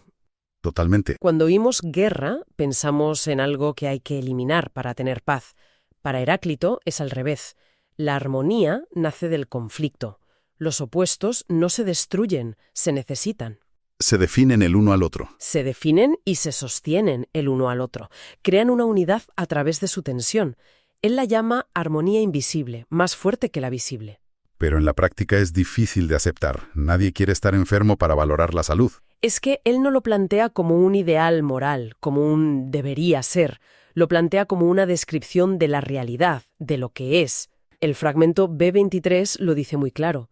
Totalmente. Cuando oímos guerra, pensamos en algo que hay que eliminar para tener paz. Para Heráclito es al revés. La armonía nace del conflicto. Los opuestos no se destruyen, se necesitan. Se definen el uno al otro. Se definen y se sostienen el uno al otro. Crean una unidad a través de su tensión. Él la llama armonía invisible, más fuerte que la visible. Pero en la práctica es difícil de aceptar. Nadie quiere estar enfermo para valorar la salud. Es que él no lo plantea como un ideal moral, como un debería ser. Lo plantea como una descripción de la realidad, de lo que es. El fragmento B23 lo dice muy claro.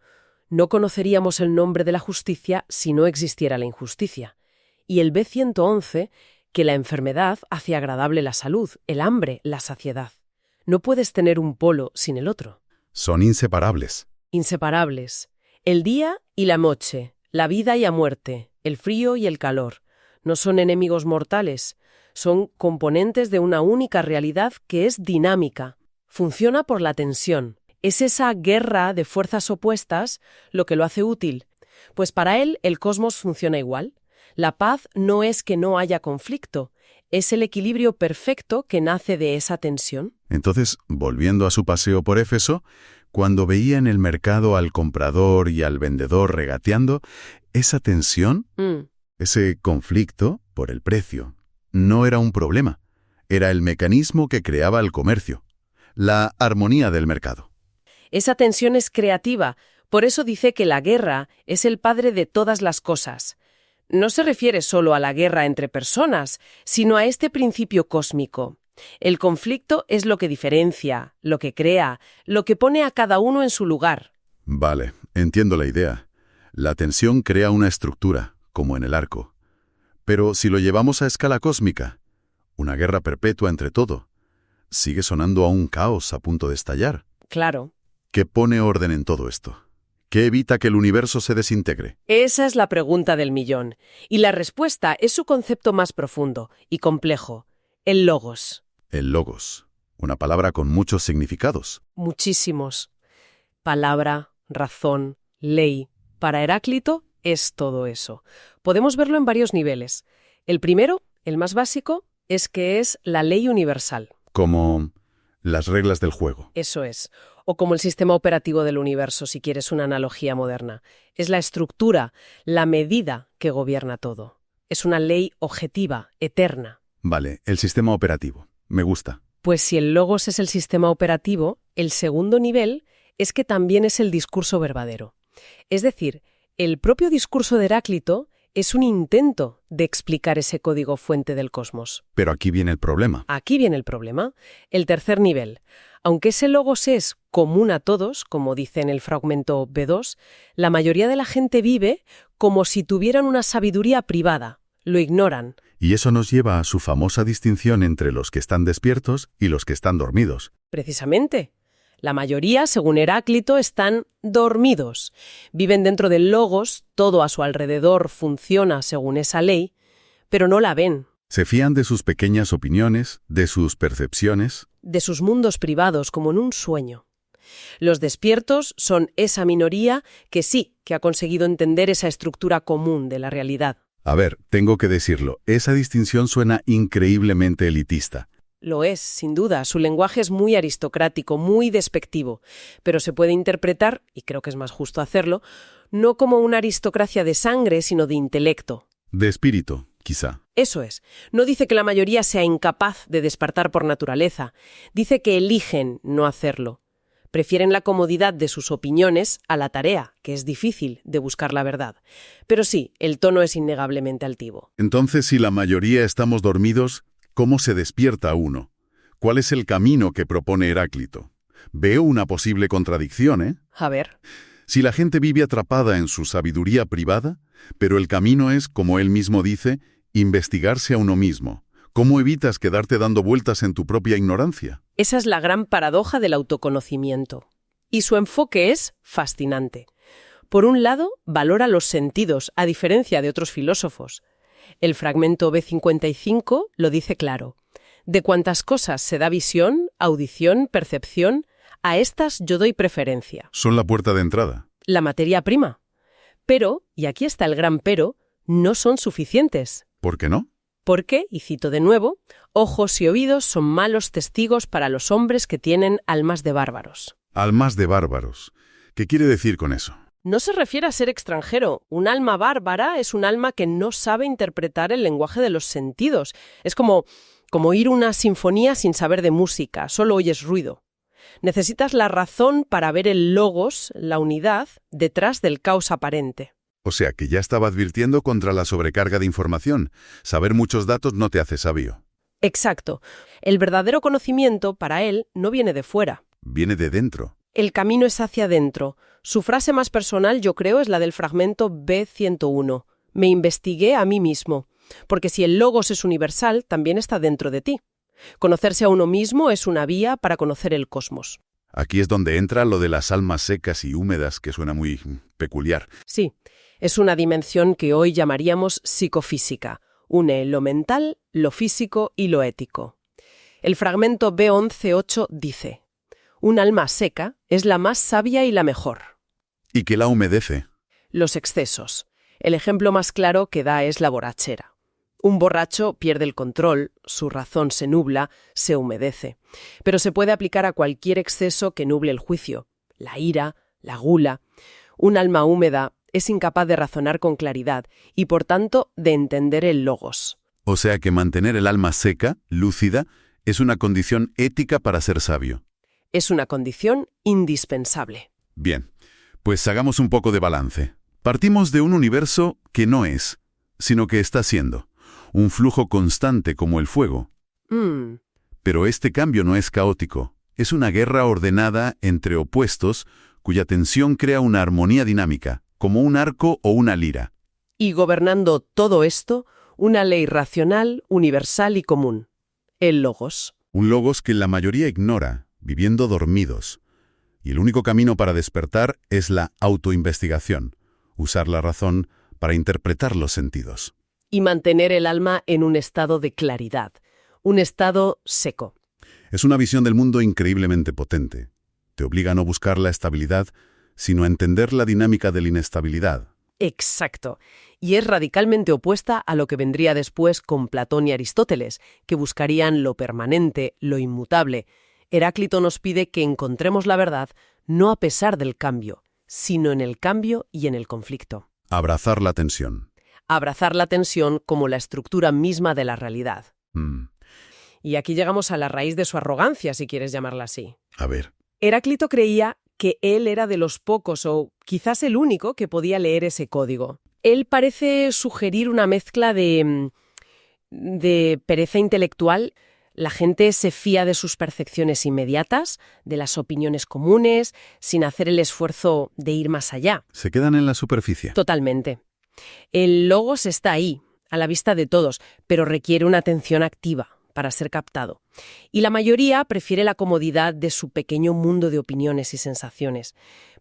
No conoceríamos el nombre de la justicia si no existiera la injusticia. Y el B111, que la enfermedad hace agradable la salud, el hambre, la saciedad. No puedes tener un polo sin el otro. Son inseparables. Inseparables. El día y la noche, la vida y la muerte, el frío y el calor. No son enemigos mortales, son componentes de una única realidad que es dinámica. Funciona por la tensión. Es esa guerra de fuerzas opuestas lo que lo hace útil. Pues para él el cosmos funciona igual. La paz no es que no haya conflicto, Es el equilibrio perfecto que nace de esa tensión. Entonces, volviendo a su paseo por Éfeso, cuando veía en el mercado al comprador y al vendedor regateando, esa tensión, ese conflicto por el precio, no era un problema. Era el mecanismo que creaba el comercio, la armonía del mercado. Esa tensión es creativa, por eso dice que la guerra es el padre de todas las cosas. No se refiere solo a la guerra entre personas, sino a este principio cósmico. El conflicto es lo que diferencia, lo que crea, lo que pone a cada uno en su lugar. Vale, entiendo la idea. La tensión crea una estructura, como en el arco. Pero si lo llevamos a escala cósmica, una guerra perpetua entre todo, sigue sonando a un caos a punto de estallar. Claro. ¿Qué pone orden en todo esto? ¿Qué evita que el universo se desintegre? Esa es la pregunta del millón. Y la respuesta es su concepto más profundo y complejo, el logos. El logos, una palabra con muchos significados. Muchísimos. Palabra, razón, ley. Para Heráclito es todo eso. Podemos verlo en varios niveles. El primero, el más básico, es que es la ley universal. Como las reglas del juego. Eso es. O como el sistema operativo del universo, si quieres una analogía moderna. Es la estructura, la medida que gobierna todo. Es una ley objetiva, eterna. Vale, el sistema operativo. Me gusta. Pues si el logos es el sistema operativo, el segundo nivel es que también es el discurso verdadero. Es decir, el propio discurso de Heráclito es un intento de explicar ese código fuente del cosmos. Pero aquí viene el problema. Aquí viene el problema. El tercer nivel. Aunque ese logos es común a todos, como dice en el fragmento B2, la mayoría de la gente vive como si tuvieran una sabiduría privada. Lo ignoran. Y eso nos lleva a su famosa distinción entre los que están despiertos y los que están dormidos. Precisamente. La mayoría, según Heráclito, están dormidos. Viven dentro del logos, todo a su alrededor funciona según esa ley, pero no la ven. Se fían de sus pequeñas opiniones, de sus percepciones. De sus mundos privados, como en un sueño. Los despiertos son esa minoría que sí, que ha conseguido entender esa estructura común de la realidad. A ver, tengo que decirlo, esa distinción suena increíblemente elitista. Lo es, sin duda. Su lenguaje es muy aristocrático, muy despectivo, pero se puede interpretar, y creo que es más justo hacerlo, no como una aristocracia de sangre, sino de intelecto. De espíritu, quizá. Eso es. No dice que la mayoría sea incapaz de despertar por naturaleza. Dice que eligen no hacerlo. Prefieren la comodidad de sus opiniones a la tarea, que es difícil, de buscar la verdad. Pero sí, el tono es innegablemente altivo. Entonces, si la mayoría estamos dormidos, ¿cómo se despierta uno? ¿Cuál es el camino que propone Heráclito? Veo una posible contradicción, ¿eh? A ver. Si la gente vive atrapada en su sabiduría privada, pero el camino es, como él mismo dice, investigarse a uno mismo. ¿Cómo evitas quedarte dando vueltas en tu propia ignorancia? Esa es la gran paradoja del autoconocimiento. Y su enfoque es fascinante. Por un lado, valora los sentidos, a diferencia de otros filósofos. El fragmento B55 lo dice claro. De cuantas cosas se da visión, audición, percepción, a estas yo doy preferencia. Son la puerta de entrada. La materia prima. Pero, y aquí está el gran pero, no son suficientes. ¿Por qué no? Porque, y cito de nuevo, ojos y oídos son malos testigos para los hombres que tienen almas de bárbaros. Almas de bárbaros. ¿Qué quiere decir con eso? No se refiere a ser extranjero. Un alma bárbara es un alma que no sabe interpretar el lenguaje de los sentidos. Es como oír una sinfonía sin saber de música, solo oyes ruido. Necesitas la razón para ver el logos, la unidad, detrás del caos aparente. O sea, que ya estaba advirtiendo contra la sobrecarga de información. Saber muchos datos no te hace sabio. Exacto. El verdadero conocimiento, para él, no viene de fuera. Viene de dentro. El camino es hacia adentro. Su frase más personal, yo creo, es la del fragmento B101. Me investigué a mí mismo. Porque si el logos es universal, también está dentro de ti. Conocerse a uno mismo es una vía para conocer el cosmos. Aquí es donde entra lo de las almas secas y húmedas, que suena muy peculiar. Sí, es una dimensión que hoy llamaríamos psicofísica. Une lo mental, lo físico y lo ético. El fragmento B11.8 dice: un alma seca es la más sabia y la mejor. ¿Y qué la humedece? Los excesos. El ejemplo más claro que da es la borrachera. Un borracho pierde el control, su razón se nubla, se humedece. Pero se puede aplicar a cualquier exceso que nuble el juicio. La ira, la gula. Un alma húmeda es incapaz de razonar con claridad y, por tanto, de entender el logos. O sea que mantener el alma seca, lúcida, es una condición ética para ser sabio. Es una condición indispensable. Bien, pues hagamos un poco de balance. Partimos de un universo que no es, sino que está siendo. Un flujo constante como el fuego. Pero este cambio no es caótico. Es una guerra ordenada entre opuestos cuya tensión crea una armonía dinámica, como un arco o una lira. Y gobernando todo esto, una ley racional, universal y común. El logos. Un logos que la mayoría ignora, viviendo dormidos. Y el único camino para despertar es la autoinvestigación, usar la razón para interpretar los sentidos. Y mantener el alma en un estado de claridad, un estado seco. Es una visión del mundo increíblemente potente. Te obliga a no buscar la estabilidad, sino a entender la dinámica de la inestabilidad. Exacto. Y es radicalmente opuesta a lo que vendría después con Platón y Aristóteles, que buscarían lo permanente, lo inmutable. Heráclito nos pide que encontremos la verdad no a pesar del cambio, sino en el cambio y en el conflicto. Abrazar la tensión. Abrazar la tensión como la estructura misma de la realidad. Y aquí llegamos a la raíz de su arrogancia, si quieres llamarla así. A ver. Heráclito creía que él era de los pocos, o quizás el único, que podía leer ese código. Él parece sugerir una mezcla de pereza intelectual. La gente se fía de sus percepciones inmediatas, de las opiniones comunes, sin hacer el esfuerzo de ir más allá. Se quedan en la superficie. Totalmente. El logos está ahí, a la vista de todos, pero requiere una atención activa para ser captado. Y la mayoría prefiere la comodidad de su pequeño mundo de opiniones y sensaciones.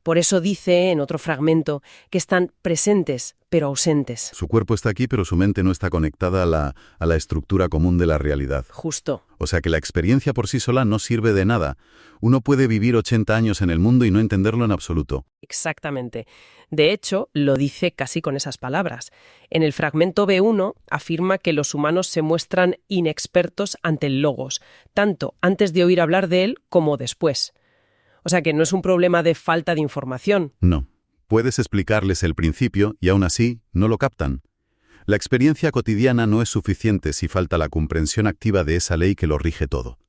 Por eso dice, en otro fragmento, que están presentes, pero ausentes. Su cuerpo está aquí, pero su mente no está conectada a la estructura común de la realidad. Justo. O sea que la experiencia por sí sola no sirve de nada. Uno puede vivir 80 años en el mundo y no entenderlo en absoluto. Exactamente. De hecho, lo dice casi con esas palabras. En el fragmento B1 afirma que los humanos se muestran inexpertos ante el logos, tanto antes de oír hablar de él como después. O sea que no es un problema de falta de información. No. Puedes explicarles el principio y aún así no lo captan. La experiencia cotidiana no es suficiente si falta la comprensión activa de esa ley que lo rige todo.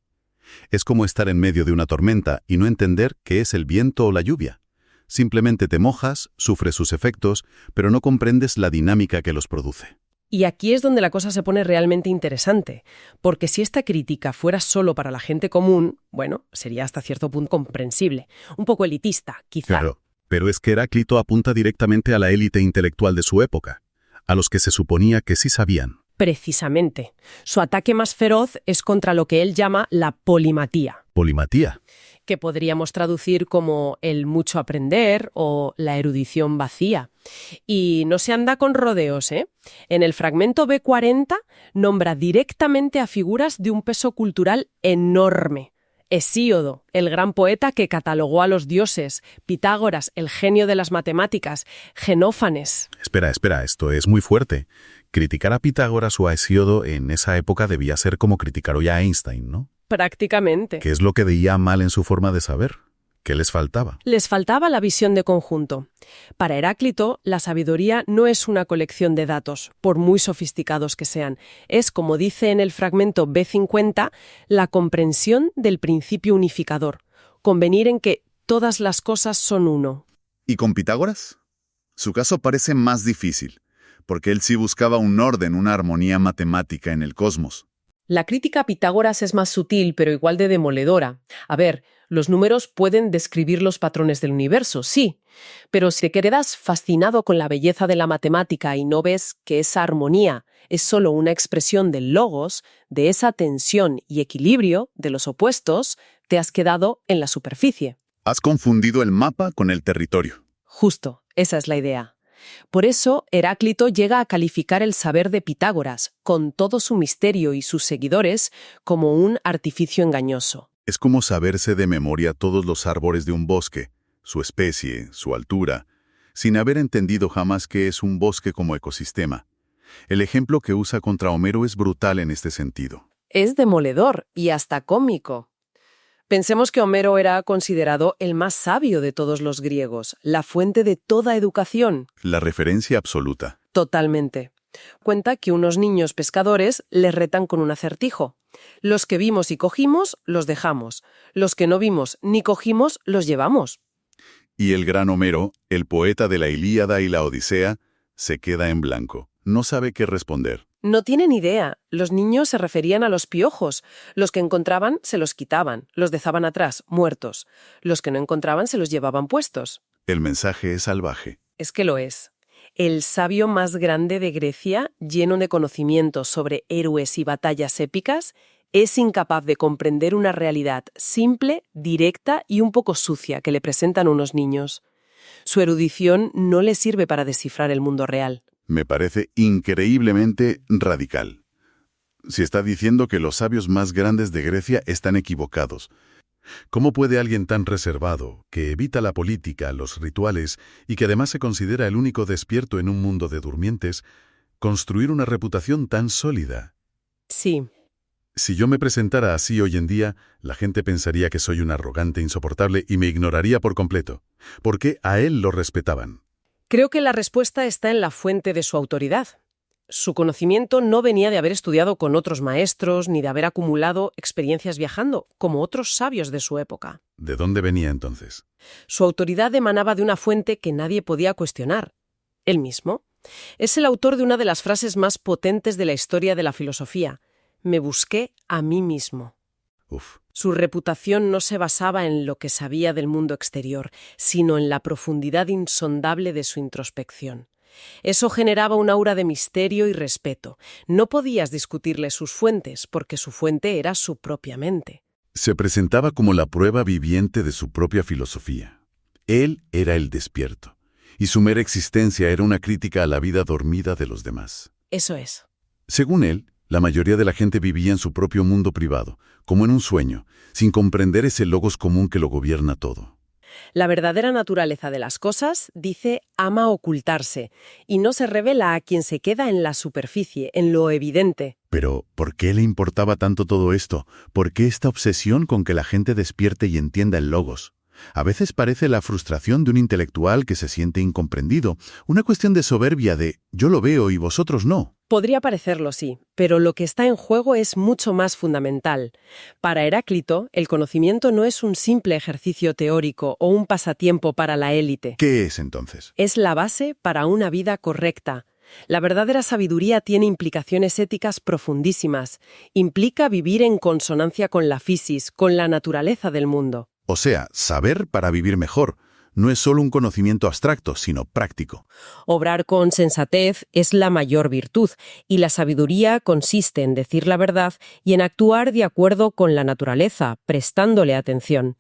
Es como estar en medio de una tormenta y no entender qué es el viento o la lluvia. Simplemente te mojas, sufres sus efectos, pero no comprendes la dinámica que los produce. Y aquí es donde la cosa se pone realmente interesante, porque si esta crítica fuera solo para la gente común, bueno, sería hasta cierto punto comprensible, un poco elitista, quizá. Claro, pero es que Heráclito apunta directamente a la élite intelectual de su época, a los que se suponía que sí sabían. Precisamente. Su ataque más feroz es contra lo que él llama la polimatía. ¿Polimatía? Que podríamos traducir como el mucho aprender o la erudición vacía. Y no se anda con rodeos, ¿eh? En el fragmento B40 nombra directamente a figuras de un peso cultural enorme. Hesíodo, el gran poeta que catalogó a los dioses, Pitágoras, el genio de las matemáticas, Genófanes. Espera, esto es muy fuerte. Criticar a Pitágoras o a Hesíodo en esa época debía ser como criticar hoy a Einstein, ¿no? Prácticamente. ¿Qué es lo que veía mal en su forma de saber? ¿Qué les faltaba? Les faltaba la visión de conjunto. Para Heráclito, la sabiduría no es una colección de datos, por muy sofisticados que sean. Es, como dice en el fragmento B50, la comprensión del principio unificador. Convenir en que todas las cosas son uno. ¿Y con Pitágoras? Su caso parece más difícil, porque él sí buscaba un orden, una armonía matemática en el cosmos. La crítica a Pitágoras es más sutil, pero igual de demoledora. A ver, los números pueden describir los patrones del universo, sí, pero si te quedas fascinado con la belleza de la matemática y no ves que esa armonía es solo una expresión del logos, de esa tensión y equilibrio de los opuestos, te has quedado en la superficie. Has confundido el mapa con el territorio. Justo, esa es la idea. Por eso, Heráclito llega a calificar el saber de Pitágoras, con todo su misterio y sus seguidores, como un artificio engañoso. Es como saberse de memoria todos los árboles de un bosque, su especie, su altura, sin haber entendido jamás qué es un bosque como ecosistema. El ejemplo que usa contra Homero es brutal en este sentido. Es demoledor y hasta cómico. Pensemos que Homero era considerado el más sabio de todos los griegos, la fuente de toda educación. La referencia absoluta. Totalmente. Cuenta que unos niños pescadores le retan con un acertijo. Los que vimos y cogimos, los dejamos. Los que no vimos ni cogimos, los llevamos. Y el gran Homero, el poeta de la Ilíada y la Odisea, se queda en blanco. No sabe qué responder. No tienen idea. Los niños se referían a los piojos. Los que encontraban se los quitaban, los dejaban atrás, muertos. Los que no encontraban se los llevaban puestos. El mensaje es salvaje. Es que lo es. El sabio más grande de Grecia, lleno de conocimientos sobre héroes y batallas épicas, es incapaz de comprender una realidad simple, directa y un poco sucia que le presentan unos niños. Su erudición no le sirve para descifrar el mundo real. Me parece increíblemente radical. Si está diciendo que los sabios más grandes de Grecia están equivocados, ¿cómo puede alguien tan reservado, que evita la política, los rituales y que además se considera el único despierto en un mundo de durmientes, construir una reputación tan sólida? Sí. Si yo me presentara así hoy en día, la gente pensaría que soy un arrogante insoportable y me ignoraría por completo. ¿Por qué a él lo respetaban? Creo que la respuesta está en la fuente de su autoridad. Su conocimiento no venía de haber estudiado con otros maestros ni de haber acumulado experiencias viajando, como otros sabios de su época. ¿De dónde venía entonces? Su autoridad emanaba de una fuente que nadie podía cuestionar. Él mismo. Es el autor de una de las frases más potentes de la historia de la filosofía. Me busqué a mí mismo. Uf. Su reputación no se basaba en lo que sabía del mundo exterior, sino en la profundidad insondable de su introspección. Eso generaba un aura de misterio y respeto. No podías discutirle sus fuentes, porque su fuente era su propia mente. Se presentaba como la prueba viviente de su propia filosofía. Él era el despierto, y su mera existencia era una crítica a la vida dormida de los demás. Eso es. Según él, la mayoría de la gente vivía en su propio mundo privado, como en un sueño, sin comprender ese logos común que lo gobierna todo. La verdadera naturaleza de las cosas, dice, ama ocultarse, y no se revela a quien se queda en la superficie, en lo evidente. Pero, ¿por qué le importaba tanto todo esto? ¿Por qué esta obsesión con que la gente despierte y entienda el logos? A veces parece la frustración de un intelectual que se siente incomprendido, una cuestión de soberbia de «yo lo veo y vosotros no». Podría parecerlo, sí, pero lo que está en juego es mucho más fundamental. Para Heráclito, el conocimiento no es un simple ejercicio teórico o un pasatiempo para la élite. ¿Qué es entonces? Es la base para una vida correcta. La verdadera sabiduría tiene implicaciones éticas profundísimas. Implica vivir en consonancia con la fisis, con la naturaleza del mundo. O sea, saber para vivir mejor. No es solo un conocimiento abstracto, sino práctico. Obrar con sensatez es la mayor virtud, y la sabiduría consiste en decir la verdad y en actuar de acuerdo con la naturaleza, prestándole atención.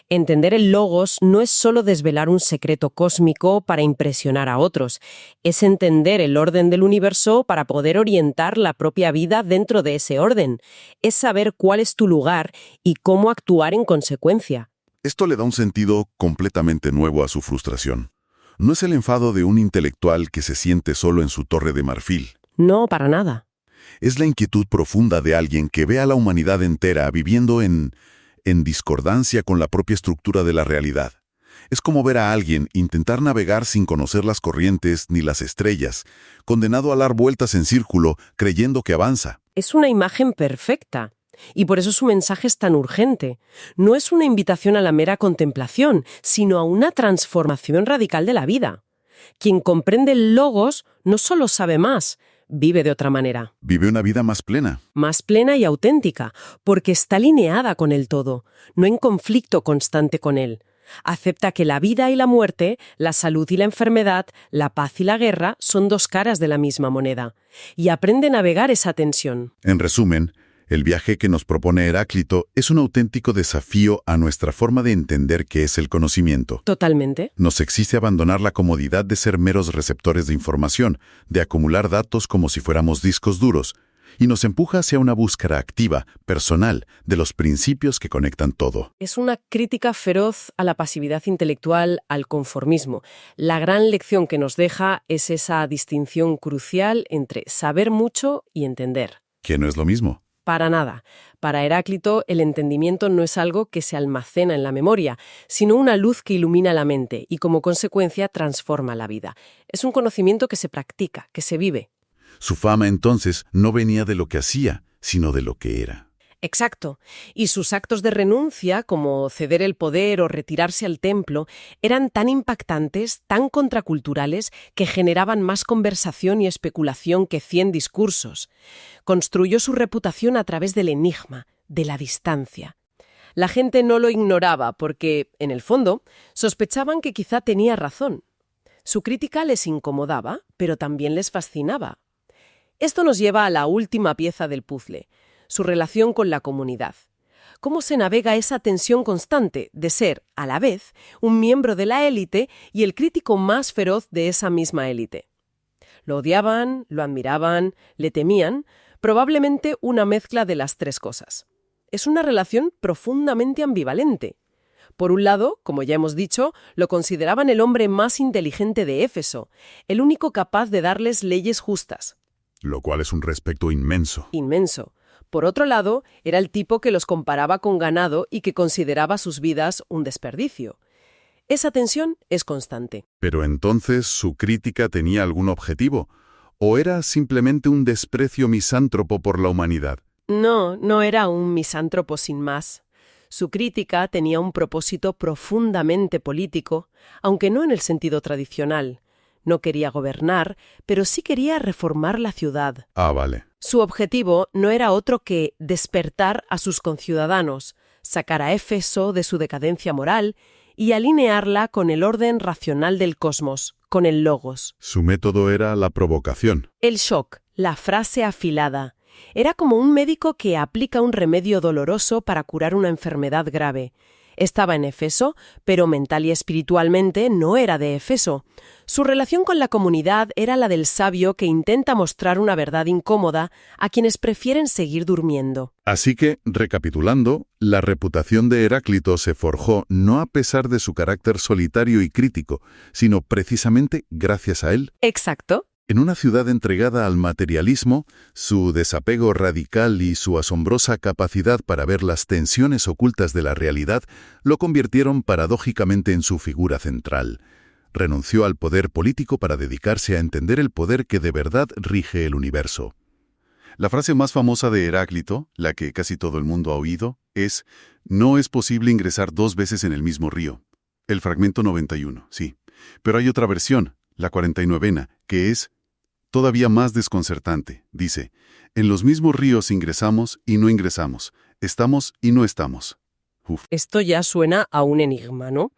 Entender el logos no es solo desvelar un secreto cósmico para impresionar a otros, es entender el orden del universo para poder orientar la propia vida dentro de ese orden, es saber cuál es tu lugar y cómo actuar en consecuencia. Esto le da un sentido completamente nuevo a su frustración. No es el enfado de un intelectual que se siente solo en su torre de marfil. No, para nada. Es la inquietud profunda de alguien que ve a la humanidad entera viviendo en discordancia con la propia estructura de la realidad. Es como ver a alguien intentar navegar sin conocer las corrientes ni las estrellas, condenado a dar vueltas en círculo creyendo que avanza. Es una imagen perfecta. Y por eso su mensaje es tan urgente. No es una invitación a la mera contemplación, sino a una transformación radical de la vida. Quien comprende el logos no solo sabe más, vive de otra manera. Vive una vida más plena. Más plena y auténtica, porque está alineada con el todo, no en conflicto constante con él. Acepta que la vida y la muerte, la salud y la enfermedad, la paz y la guerra son dos caras de la misma moneda. Y aprende a navegar esa tensión. En resumen, el viaje que nos propone Heráclito es un auténtico desafío a nuestra forma de entender qué es el conocimiento. Totalmente. Nos exige abandonar la comodidad de ser meros receptores de información, de acumular datos como si fuéramos discos duros, y nos empuja hacia una búsqueda activa, personal, de los principios que conectan todo. Es una crítica feroz a la pasividad intelectual, al conformismo. La gran lección que nos deja es esa distinción crucial entre saber mucho y entender. Que no es lo mismo. Para nada. Para Heráclito, el entendimiento no es algo que se almacena en la memoria, sino una luz que ilumina la mente y, como consecuencia, transforma la vida. Es un conocimiento que se practica, que se vive. Su fama, entonces, no venía de lo que hacía, sino de lo que era. Exacto. Y sus actos de renuncia, como ceder el poder o retirarse al templo, eran tan impactantes, tan contraculturales, que generaban más conversación y especulación que 100 discursos. Construyó su reputación a través del enigma, de la distancia. La gente no lo ignoraba porque, en el fondo, sospechaban que quizá tenía razón. Su crítica les incomodaba, pero también les fascinaba. Esto nos lleva a la última pieza del puzzle, su relación con la comunidad. ¿Cómo se navega esa tensión constante de ser, a la vez, un miembro de la élite y el crítico más feroz de esa misma élite? Lo odiaban, lo admiraban, le temían, probablemente una mezcla de las tres cosas. Es una relación profundamente ambivalente. Por un lado, como ya hemos dicho, lo consideraban el hombre más inteligente de Éfeso, el único capaz de darles leyes justas. Lo cual es un respeto inmenso. Inmenso. Por otro lado, era el tipo que los comparaba con ganado y que consideraba sus vidas un desperdicio. Esa tensión es constante. Pero entonces, ¿su crítica tenía algún objetivo? ¿O era simplemente un desprecio misántropo por la humanidad? No era un misántropo sin más. Su crítica tenía un propósito profundamente político, aunque no en el sentido tradicional. No quería gobernar, pero sí quería reformar la ciudad. Ah, vale. Su objetivo no era otro que despertar a sus conciudadanos, sacar a Éfeso de su decadencia moral y alinearla con el orden racional del cosmos, con el logos. Su método era la provocación. El shock, la frase afilada. Era como un médico que aplica un remedio doloroso para curar una enfermedad grave. Estaba en Éfeso, pero mental y espiritualmente no era de Éfeso. Su relación con la comunidad era la del sabio que intenta mostrar una verdad incómoda a quienes prefieren seguir durmiendo. Así que, recapitulando, la reputación de Heráclito se forjó no a pesar de su carácter solitario y crítico, sino precisamente gracias a él. Exacto. En una ciudad entregada al materialismo, su desapego radical y su asombrosa capacidad para ver las tensiones ocultas de la realidad lo convirtieron paradójicamente en su figura central. Renunció al poder político para dedicarse a entender el poder que de verdad rige el universo. La frase más famosa de Heráclito, la que casi todo el mundo ha oído, es «No es posible ingresar 2 veces en el mismo río». El fragmento 91, sí. Pero hay otra versión, la 49ª, que es todavía más desconcertante. Dice, en los mismos ríos ingresamos y no ingresamos, estamos y no estamos. Uf. Esto ya suena a un enigma, ¿no?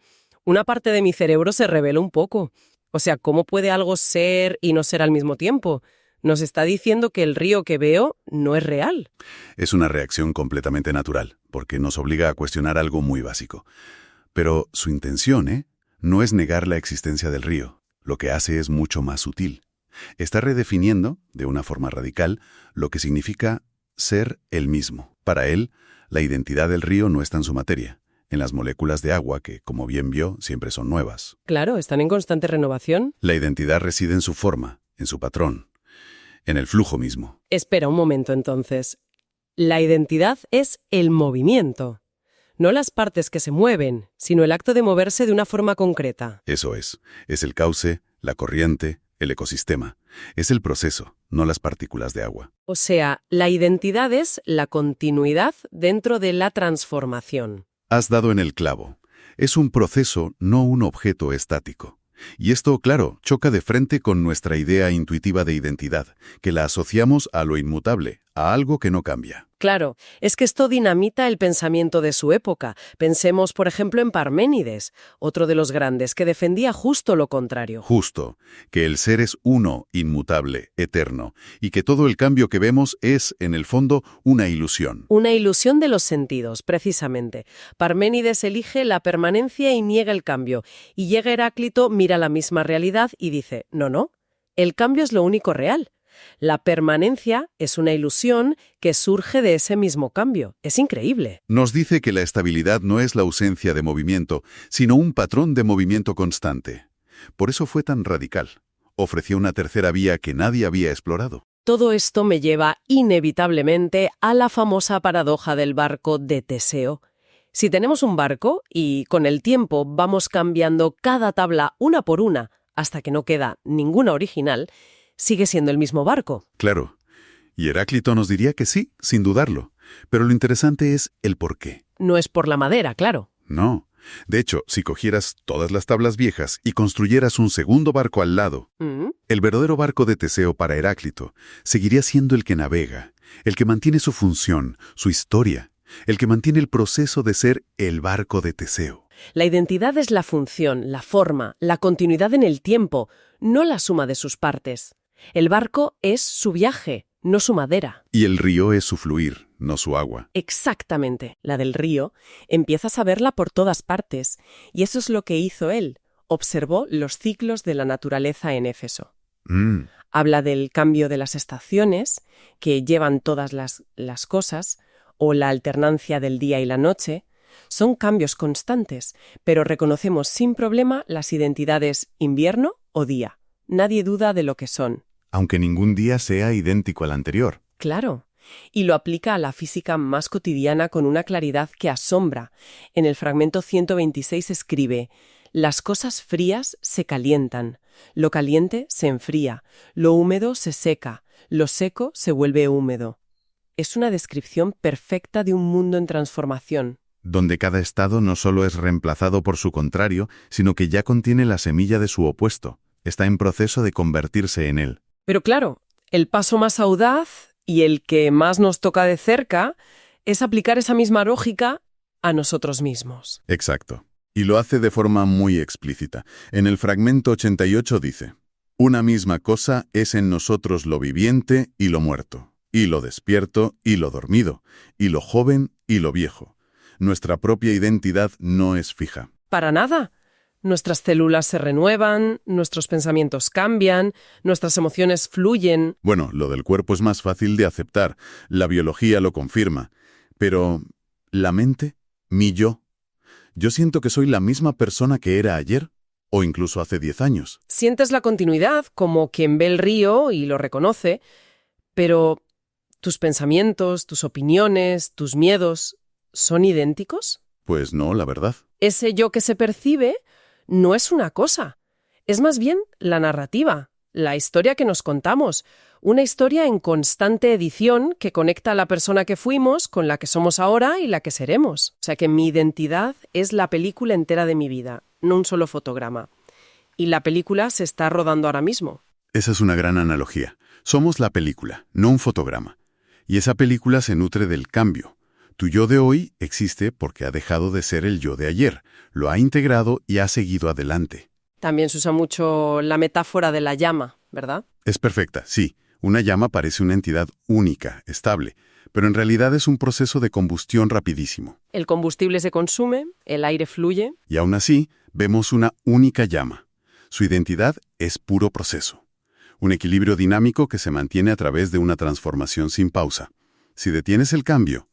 Una parte de mi cerebro se revela un poco. O sea, ¿cómo puede algo ser y no ser al mismo tiempo? Nos está diciendo que el río que veo no es real. Es una reacción completamente natural, porque nos obliga a cuestionar algo muy básico. Pero su intención, no es negar la existencia del río. Lo que hace es mucho más sutil. Está redefiniendo, de una forma radical, lo que significa ser el mismo. Para él, la identidad del río no está en su materia, en las moléculas de agua que, como bien vio, siempre son nuevas. Claro, están en constante renovación. La identidad reside en su forma, en su patrón, en el flujo mismo. Espera un momento entonces. La identidad es el movimiento. No las partes que se mueven, sino el acto de moverse de una forma concreta. Eso es el cauce, la corriente, el ecosistema. Es el proceso, no las partículas de agua. O sea, la identidad es la continuidad dentro de la transformación. Has dado en el clavo. Es un proceso, no un objeto estático. Y esto, claro, choca de frente con nuestra idea intuitiva de identidad, que la asociamos a lo inmutable, a algo que no cambia. Claro, es que esto dinamita el pensamiento de su época. Pensemos, por ejemplo, en Parménides, otro de los grandes, que defendía justo lo contrario. Justo, que el ser es uno, inmutable, eterno, y que todo el cambio que vemos es, en el fondo, una ilusión. Una ilusión de los sentidos, precisamente. Parménides elige la permanencia y niega el cambio, y llega Heráclito, mira la misma realidad y dice, no, el cambio es lo único real. La permanencia es una ilusión que surge de ese mismo cambio. Es increíble. Nos dice que la estabilidad no es la ausencia de movimiento, sino un patrón de movimiento constante. Por eso fue tan radical. Ofreció una tercera vía que nadie había explorado. Todo esto me lleva inevitablemente a la famosa paradoja del barco de Teseo. Si tenemos un barco y con el tiempo vamos cambiando cada tabla una por una hasta que no queda ninguna original, sigue siendo el mismo barco. Claro. Y Heráclito nos diría que sí, sin dudarlo. Pero lo interesante es el por qué. No es por la madera, claro. No. De hecho, si cogieras todas las tablas viejas y construyeras un segundo barco al lado, el verdadero barco de Teseo para Heráclito seguiría siendo el que navega, el que mantiene su función, su historia, el que mantiene el proceso de ser el barco de Teseo. La identidad es la función, la forma, la continuidad en el tiempo, no la suma de sus partes. El barco es su viaje, no su madera. Y el río es su fluir, no su agua. Exactamente. La del río, empiezas a verla por todas partes, y eso es lo que hizo él. Observó los ciclos de la naturaleza en Éfeso. Habla del cambio de las estaciones, que llevan todas las cosas, o la alternancia del día y la noche. Son cambios constantes, pero reconocemos sin problema las identidades invierno o día. Nadie duda de lo que son. Aunque ningún día sea idéntico al anterior. Claro. Y lo aplica a la física más cotidiana con una claridad que asombra. En el fragmento 126 escribe: las cosas frías se calientan, lo caliente se enfría, lo húmedo se seca, lo seco se vuelve húmedo. Es una descripción perfecta de un mundo en transformación. Donde cada estado no solo es reemplazado por su contrario, sino que ya contiene la semilla de su opuesto. Está en proceso de convertirse en él. Pero claro, el paso más audaz y el que más nos toca de cerca es aplicar esa misma lógica a nosotros mismos. Exacto. Y lo hace de forma muy explícita. En el fragmento 88 dice: una misma cosa es en nosotros lo viviente y lo muerto, y lo despierto y lo dormido, y lo joven y lo viejo. Nuestra propia identidad no es fija. Para nada. Nuestras células se renuevan, nuestros pensamientos cambian, nuestras emociones fluyen. Bueno, lo del cuerpo es más fácil de aceptar. La biología lo confirma. Pero, ¿la mente? ¿Mi yo? Yo siento que soy la misma persona que era ayer, o incluso hace 10 años. Sientes la continuidad, como quien ve el río y lo reconoce, pero ¿tus pensamientos, tus opiniones, tus miedos son idénticos? Pues no, la verdad. Ese yo que se percibe no es una cosa, es más bien la narrativa, la historia que nos contamos, una historia en constante edición que conecta a la persona que fuimos con la que somos ahora y la que seremos. O sea que mi identidad es la película entera de mi vida, no un solo fotograma. Y la película se está rodando ahora mismo. Esa es una gran analogía. Somos la película, no un fotograma. Y esa película se nutre del cambio. Tu yo de hoy existe porque ha dejado de ser el yo de ayer, lo ha integrado y ha seguido adelante. También se usa mucho la metáfora de la llama, ¿verdad? Es perfecta, sí. Una llama parece una entidad única, estable, pero en realidad es un proceso de combustión rapidísimo. El combustible se consume, el aire fluye. Y aún así, vemos una única llama. Su identidad es puro proceso. Un equilibrio dinámico que se mantiene a través de una transformación sin pausa. Si detienes el cambio,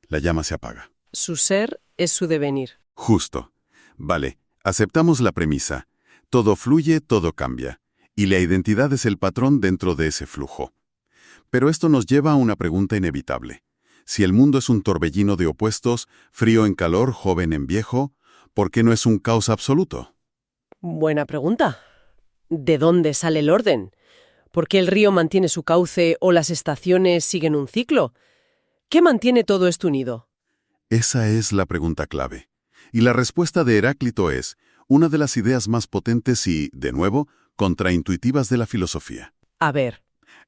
la llama se apaga. Su ser es su devenir. Justo. Vale, aceptamos la premisa. Todo fluye, todo cambia. Y la identidad es el patrón dentro de ese flujo. Pero esto nos lleva a una pregunta inevitable. Si el mundo es un torbellino de opuestos, frío en calor, joven en viejo, ¿por qué no es un caos absoluto? Buena pregunta. ¿De dónde sale el orden? ¿Por qué el río mantiene su cauce o las estaciones siguen un ciclo? ¿Qué mantiene todo esto unido? Esa es la pregunta clave. Y la respuesta de Heráclito es una de las ideas más potentes y, de nuevo, contraintuitivas de la filosofía. A ver.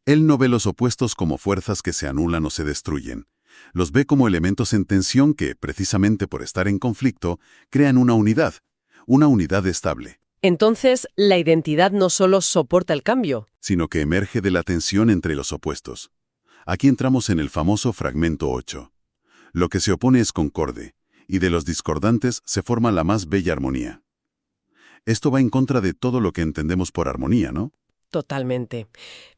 Él no ve los opuestos como fuerzas que se anulan o se destruyen. Los ve como elementos en tensión que, precisamente por estar en conflicto, crean una unidad estable. Entonces, la identidad no solo soporta el cambio, Sino que emerge de la tensión entre los opuestos. Aquí entramos en el famoso fragmento 8. Lo que se opone es concorde, y de los discordantes se forma la más bella armonía. Esto va en contra de todo lo que entendemos por armonía, ¿no? Totalmente.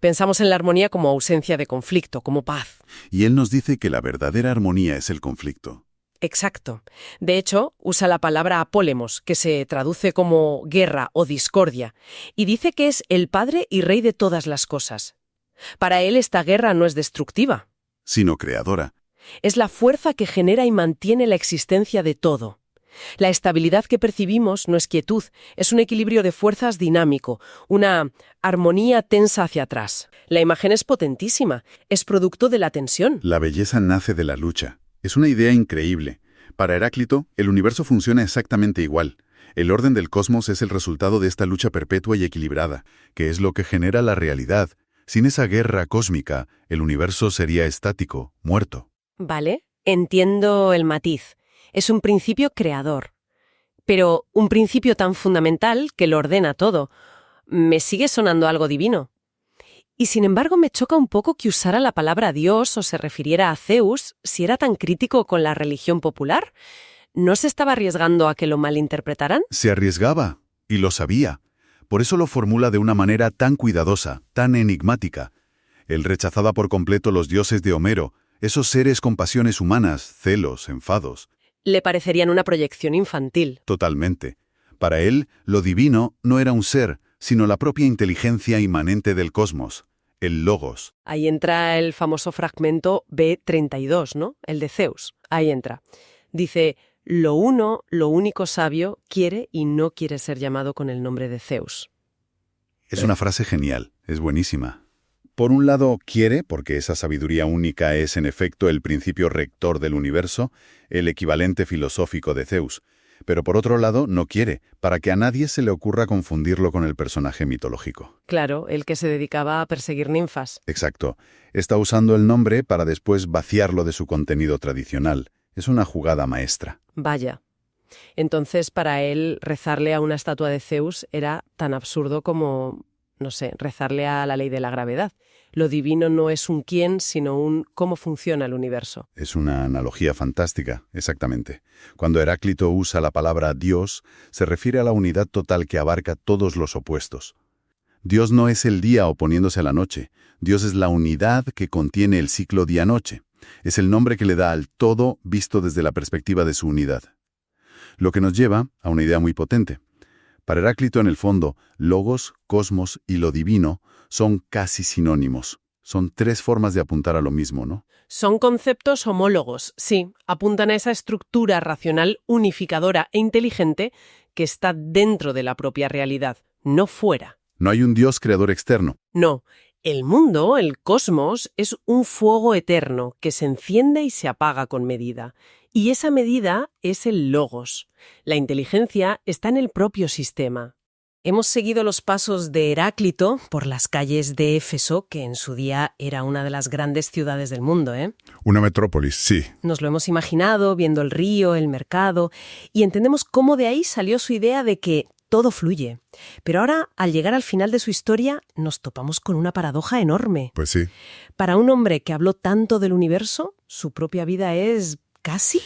Pensamos en la armonía como ausencia de conflicto, como paz. Y él nos dice que la verdadera armonía es el conflicto. Exacto. De hecho, usa la palabra apólemos, que se traduce como guerra o discordia, y dice que es el padre y rey de todas las cosas. Para él esta guerra no es destructiva. Sino creadora. Es la fuerza que genera y mantiene la existencia de todo. La estabilidad que percibimos no es quietud, es un equilibrio de fuerzas dinámico, una armonía tensa hacia atrás. La imagen es potentísima, es producto de la tensión. La belleza nace de la lucha. Es una idea increíble. Para Heráclito, el universo funciona exactamente igual. El orden del cosmos es el resultado de esta lucha perpetua y equilibrada, que es lo que genera la realidad. Sin esa guerra cósmica, el universo sería estático, muerto. Vale, entiendo el matiz. Es un principio creador. Pero un principio tan fundamental que lo ordena todo. Me sigue sonando algo divino. Y sin embargo me choca un poco que usara la palabra Dios o se refiriera a Zeus si era tan crítico con la religión popular. ¿No se estaba arriesgando a que lo malinterpretaran? Se arriesgaba, y lo sabía. Por eso lo formula de una manera tan cuidadosa, tan enigmática. Él rechazaba por completo los dioses de Homero, esos seres con pasiones humanas, celos, enfados. Le parecerían una proyección infantil. Totalmente. Para él, lo divino no era un ser, sino la propia inteligencia inmanente del cosmos, el logos. Ahí entra el famoso fragmento B32, ¿no? El de Zeus. Ahí entra. Dice, lo uno, lo único sabio, quiere y no quiere ser llamado con el nombre de Zeus. Es una frase genial, es buenísima. Por un lado, quiere, porque esa sabiduría única es en efecto el principio rector del universo, el equivalente filosófico de Zeus. Pero por otro lado, no quiere, para que a nadie se le ocurra confundirlo con el personaje mitológico. Claro, el que se dedicaba a perseguir ninfas. Exacto. Está usando el nombre para después vaciarlo de su contenido tradicional. Es una jugada maestra. Vaya. Entonces, para él, rezarle a una estatua de Zeus era tan absurdo como, no sé, rezarle a la ley de la gravedad. Lo divino no es un quién, sino un cómo funciona el universo. Es una analogía fantástica, exactamente. Cuando Heráclito usa la palabra Dios, se refiere a la unidad total que abarca todos los opuestos. Dios no es el día oponiéndose a la noche. Dios es la unidad que contiene el ciclo día-noche. Es el nombre que le da al todo visto desde la perspectiva de su unidad. Lo que nos lleva a una idea muy potente. Para Heráclito, en el fondo, logos, cosmos y lo divino son casi sinónimos. Son tres formas de apuntar a lo mismo, ¿no? Son conceptos homólogos, sí. Apuntan a esa estructura racional unificadora e inteligente que está dentro de la propia realidad, no fuera. No hay un Dios creador externo. No. El mundo, el cosmos, es un fuego eterno que se enciende y se apaga con medida. Y esa medida es el logos. La inteligencia está en el propio sistema. Hemos seguido los pasos de Heráclito por las calles de Éfeso, que en su día era una de las grandes ciudades del mundo, ¿eh? Una metrópolis, sí. Nos lo hemos imaginado viendo el río, el mercado, y entendemos cómo de ahí salió su idea de que todo fluye. Pero ahora, al llegar al final de su historia, nos topamos con una paradoja enorme. Pues sí. Para un hombre que habló tanto del universo, su propia vida es casi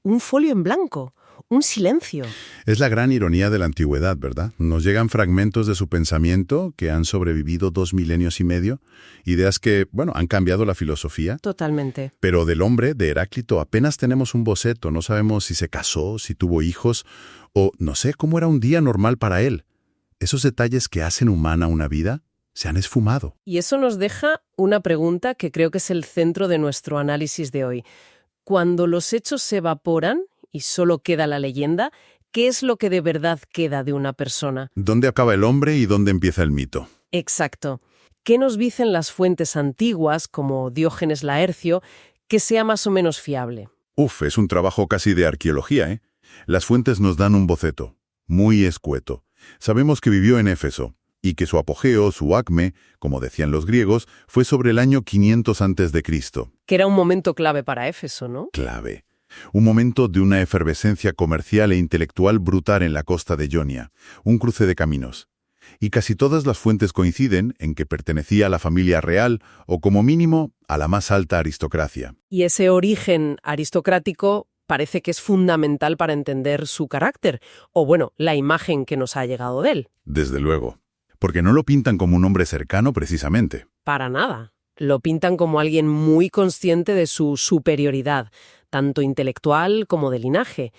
un folio en blanco, un silencio. Es la gran ironía de la antigüedad, ¿verdad? Nos llegan fragmentos de su pensamiento que han sobrevivido 2 milenios y medio, ideas que, han cambiado la filosofía. Totalmente. Pero del hombre, de Heráclito, apenas tenemos un boceto. No sabemos si se casó, si tuvo hijos, o no sé cómo era un día normal para él. Esos detalles que hacen humana una vida se han esfumado. Y eso nos deja una pregunta que creo que es el centro de nuestro análisis de hoy. Cuando los hechos se evaporan y solo queda la leyenda, ¿qué es lo que de verdad queda de una persona? ¿Dónde acaba el hombre y dónde empieza el mito? Exacto. ¿Qué nos dicen las fuentes antiguas, como Diógenes Laercio, que sea más o menos fiable? Es un trabajo casi de arqueología, ¿eh? Las fuentes nos dan un boceto, muy escueto. Sabemos que vivió en Éfeso, y que su apogeo, su acme, como decían los griegos, fue sobre el año 500 a.C. Que era un momento clave para Éfeso, ¿no? Clave. Un momento de una efervescencia comercial e intelectual brutal en la costa de Ionia, un cruce de caminos. Y casi todas las fuentes coinciden en que pertenecía a la familia real o, como mínimo, a la más alta aristocracia. Y ese origen aristocrático parece que es fundamental para entender su carácter, o la imagen que nos ha llegado de él. Desde luego. porque no lo pintan como un hombre cercano precisamente. Para nada. Lo pintan como alguien muy consciente de su superioridad, tanto intelectual como de linaje.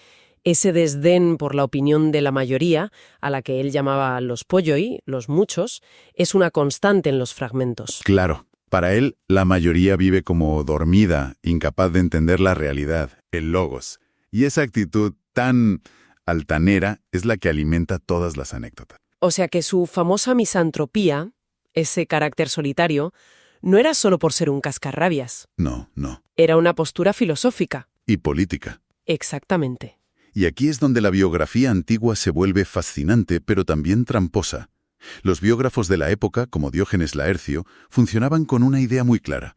Ese desdén por la opinión de la mayoría, a la que él llamaba los polloi, los muchos, es una constante en los fragmentos. Claro, para él la mayoría vive como dormida, incapaz de entender la realidad, el logos. Y esa actitud tan altanera es la que alimenta todas las anécdotas. O sea que su famosa misantropía, ese carácter solitario, no era solo por ser un cascarrabias. No, no. Era una postura filosófica. Y política. Exactamente. Y aquí es donde la biografía antigua se vuelve fascinante, pero también tramposa. Los biógrafos de la época, como Diógenes Laercio, funcionaban con una idea muy clara.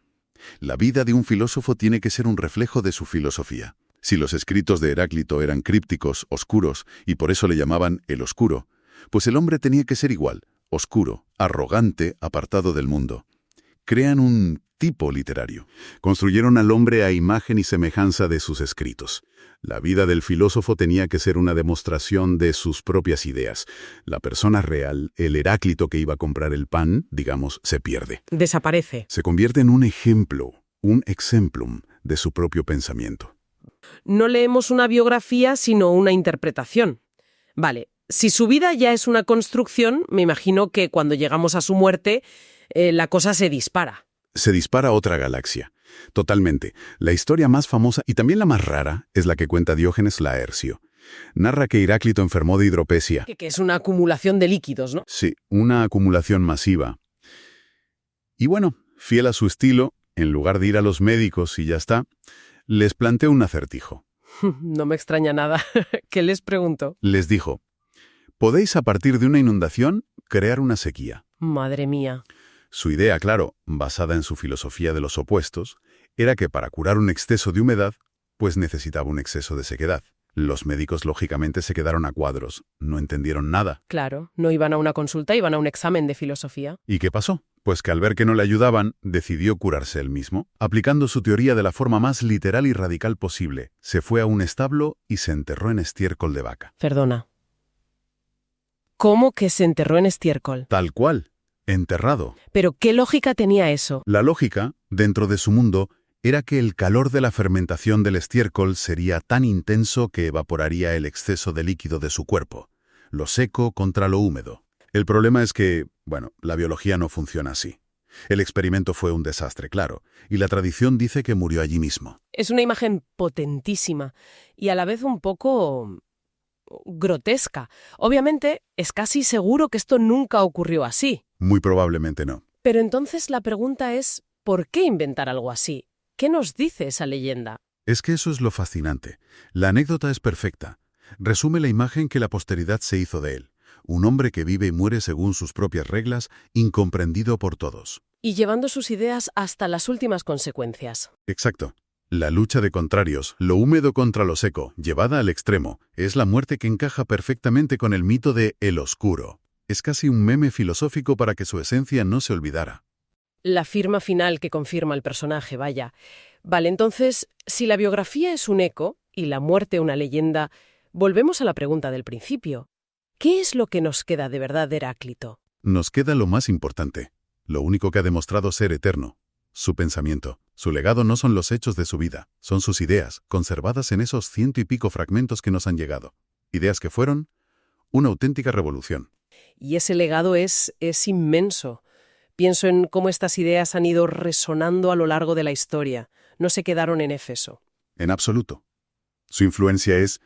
La vida de un filósofo tiene que ser un reflejo de su filosofía. Si los escritos de Heráclito eran crípticos, oscuros, y por eso le llamaban el oscuro, pues el hombre tenía que ser igual, oscuro, arrogante, apartado del mundo. Crean un tipo literario. Construyeron al hombre a imagen y semejanza de sus escritos. La vida del filósofo tenía que ser una demostración de sus propias ideas. La persona real, el Heráclito que iba a comprar el pan, digamos, se pierde. Desaparece. Se convierte en un ejemplo, un exemplum de su propio pensamiento. No leemos una biografía, sino una interpretación. Vale, si su vida ya es una construcción, me imagino que cuando llegamos a su muerte, la cosa se dispara. Se dispara a otra galaxia. Totalmente. La historia más famosa y también la más rara es la que cuenta Diógenes Laercio. Narra que Heráclito enfermó de hidropesia. Que es una acumulación de líquidos, ¿no? Sí, una acumulación masiva. Y bueno, fiel a su estilo, en lugar de ir a los médicos y ya está, les planteó un acertijo. No me extraña nada. ¿Qué les preguntó? Les dijo, podéis a partir de una inundación crear una sequía. Madre mía. Su idea, claro, basada en su filosofía de los opuestos, era que para curar un exceso de humedad, pues necesitaba un exceso de sequedad. Los médicos lógicamente se quedaron a cuadros, no entendieron nada. Claro, no iban a una consulta, iban a un examen de filosofía. ¿Y qué pasó? Pues que al ver que no le ayudaban, decidió curarse él mismo. Aplicando su teoría de la forma más literal y radical posible, se fue a un establo y se enterró en estiércol de vaca. Perdona. ¿Cómo que se enterró en estiércol? Tal cual. Enterrado. ¿Pero qué lógica tenía eso? La lógica, dentro de su mundo, era que el calor de la fermentación del estiércol sería tan intenso que evaporaría el exceso de líquido de su cuerpo, lo seco contra lo húmedo. El problema es que, la biología no funciona así. El experimento fue un desastre, claro, y la tradición dice que murió allí mismo. Es una imagen potentísima y a la vez un poco grotesca. Obviamente, es casi seguro que esto nunca ocurrió así. Muy probablemente no. Pero entonces la pregunta es, ¿por qué inventar algo así? ¿Qué nos dice esa leyenda? Es que eso es lo fascinante. La anécdota es perfecta. Resume la imagen que la posteridad se hizo de él. Un hombre que vive y muere según sus propias reglas, incomprendido por todos. Y llevando sus ideas hasta las últimas consecuencias. Exacto. La lucha de contrarios, lo húmedo contra lo seco, llevada al extremo, es la muerte que encaja perfectamente con el mito de el oscuro. Es casi un meme filosófico para que su esencia no se olvidara. La firma final que confirma el personaje, vaya. Vale, entonces, si la biografía es un eco y la muerte una leyenda, volvemos a la pregunta del principio. ¿Qué es lo que nos queda de verdad de Heráclito? Nos queda lo más importante, lo único que ha demostrado ser eterno, su pensamiento. Su legado no son los hechos de su vida, son sus ideas, conservadas en esos 100 y pico fragmentos que nos han llegado. Ideas que fueron una auténtica revolución. Y ese legado es inmenso. Pienso en cómo estas ideas han ido resonando a lo largo de la historia. No se quedaron en Éfeso. En absoluto. Su influencia es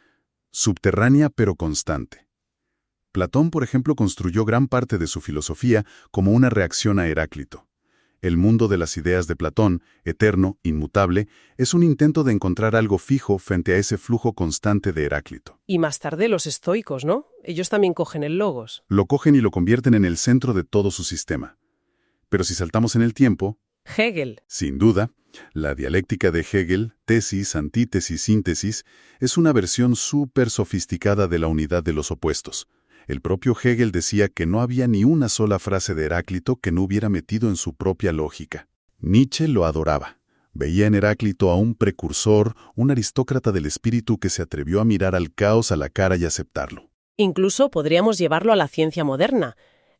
subterránea pero constante. Platón, por ejemplo, construyó gran parte de su filosofía como una reacción a Heráclito. El mundo de las ideas de Platón, eterno, inmutable, es un intento de encontrar algo fijo frente a ese flujo constante de Heráclito. Y más tarde los estoicos, ¿no? Ellos también cogen el logos. Lo cogen y lo convierten en el centro de todo su sistema. Pero si saltamos en el tiempo... Hegel. Sin duda, la dialéctica de Hegel, tesis, antítesis, síntesis, es una versión súper sofisticada de la unidad de los opuestos. El propio Hegel decía que no había ni una sola frase de Heráclito que no hubiera metido en su propia lógica. Nietzsche lo adoraba. Veía en Heráclito a un precursor, un aristócrata del espíritu que se atrevió a mirar al caos a la cara y aceptarlo. Incluso podríamos llevarlo a la ciencia moderna.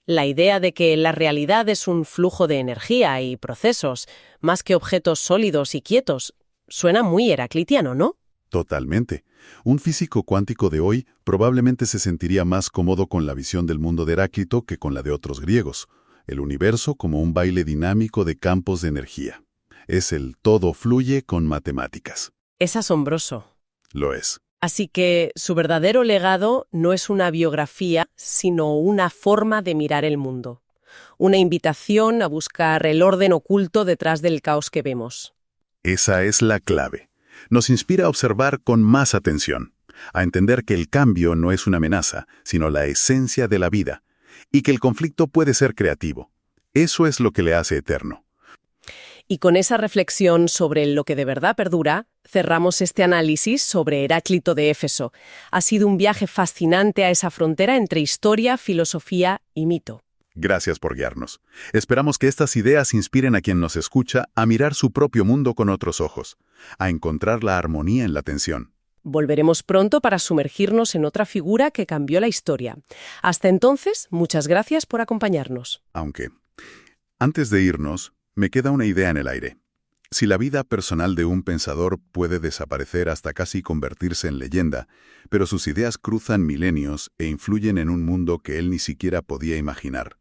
La idea de que la realidad es un flujo de energía y procesos, más que objetos sólidos y quietos, suena muy heraclitiano, ¿no? Totalmente. Un físico cuántico de hoy probablemente se sentiría más cómodo con la visión del mundo de Heráclito que con la de otros griegos. El universo como un baile dinámico de campos de energía. Es el todo fluye con matemáticas. Es asombroso. Lo es. Así que su verdadero legado no es una biografía, sino una forma de mirar el mundo. Una invitación a buscar el orden oculto detrás del caos que vemos. Esa es la clave. Nos inspira a observar con más atención, a entender que el cambio no es una amenaza, sino la esencia de la vida, y que el conflicto puede ser creativo. Eso es lo que le hace eterno. Y con esa reflexión sobre lo que de verdad perdura, cerramos este análisis sobre Heráclito de Éfeso. Ha sido un viaje fascinante a esa frontera entre historia, filosofía y mito. Gracias por guiarnos. Esperamos que estas ideas inspiren a quien nos escucha a mirar su propio mundo con otros ojos, a encontrar la armonía en la tensión. Volveremos pronto para sumergirnos en otra figura que cambió la historia. Hasta entonces, muchas gracias por acompañarnos. Aunque, antes de irnos, me queda una idea en el aire. Si la vida personal de un pensador puede desaparecer hasta casi convertirse en leyenda, pero sus ideas cruzan milenios e influyen en un mundo que él ni siquiera podía imaginar,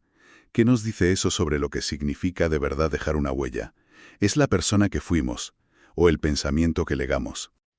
¿qué nos dice eso sobre lo que significa de verdad dejar una huella? ¿Es la persona que fuimos o el pensamiento que legamos?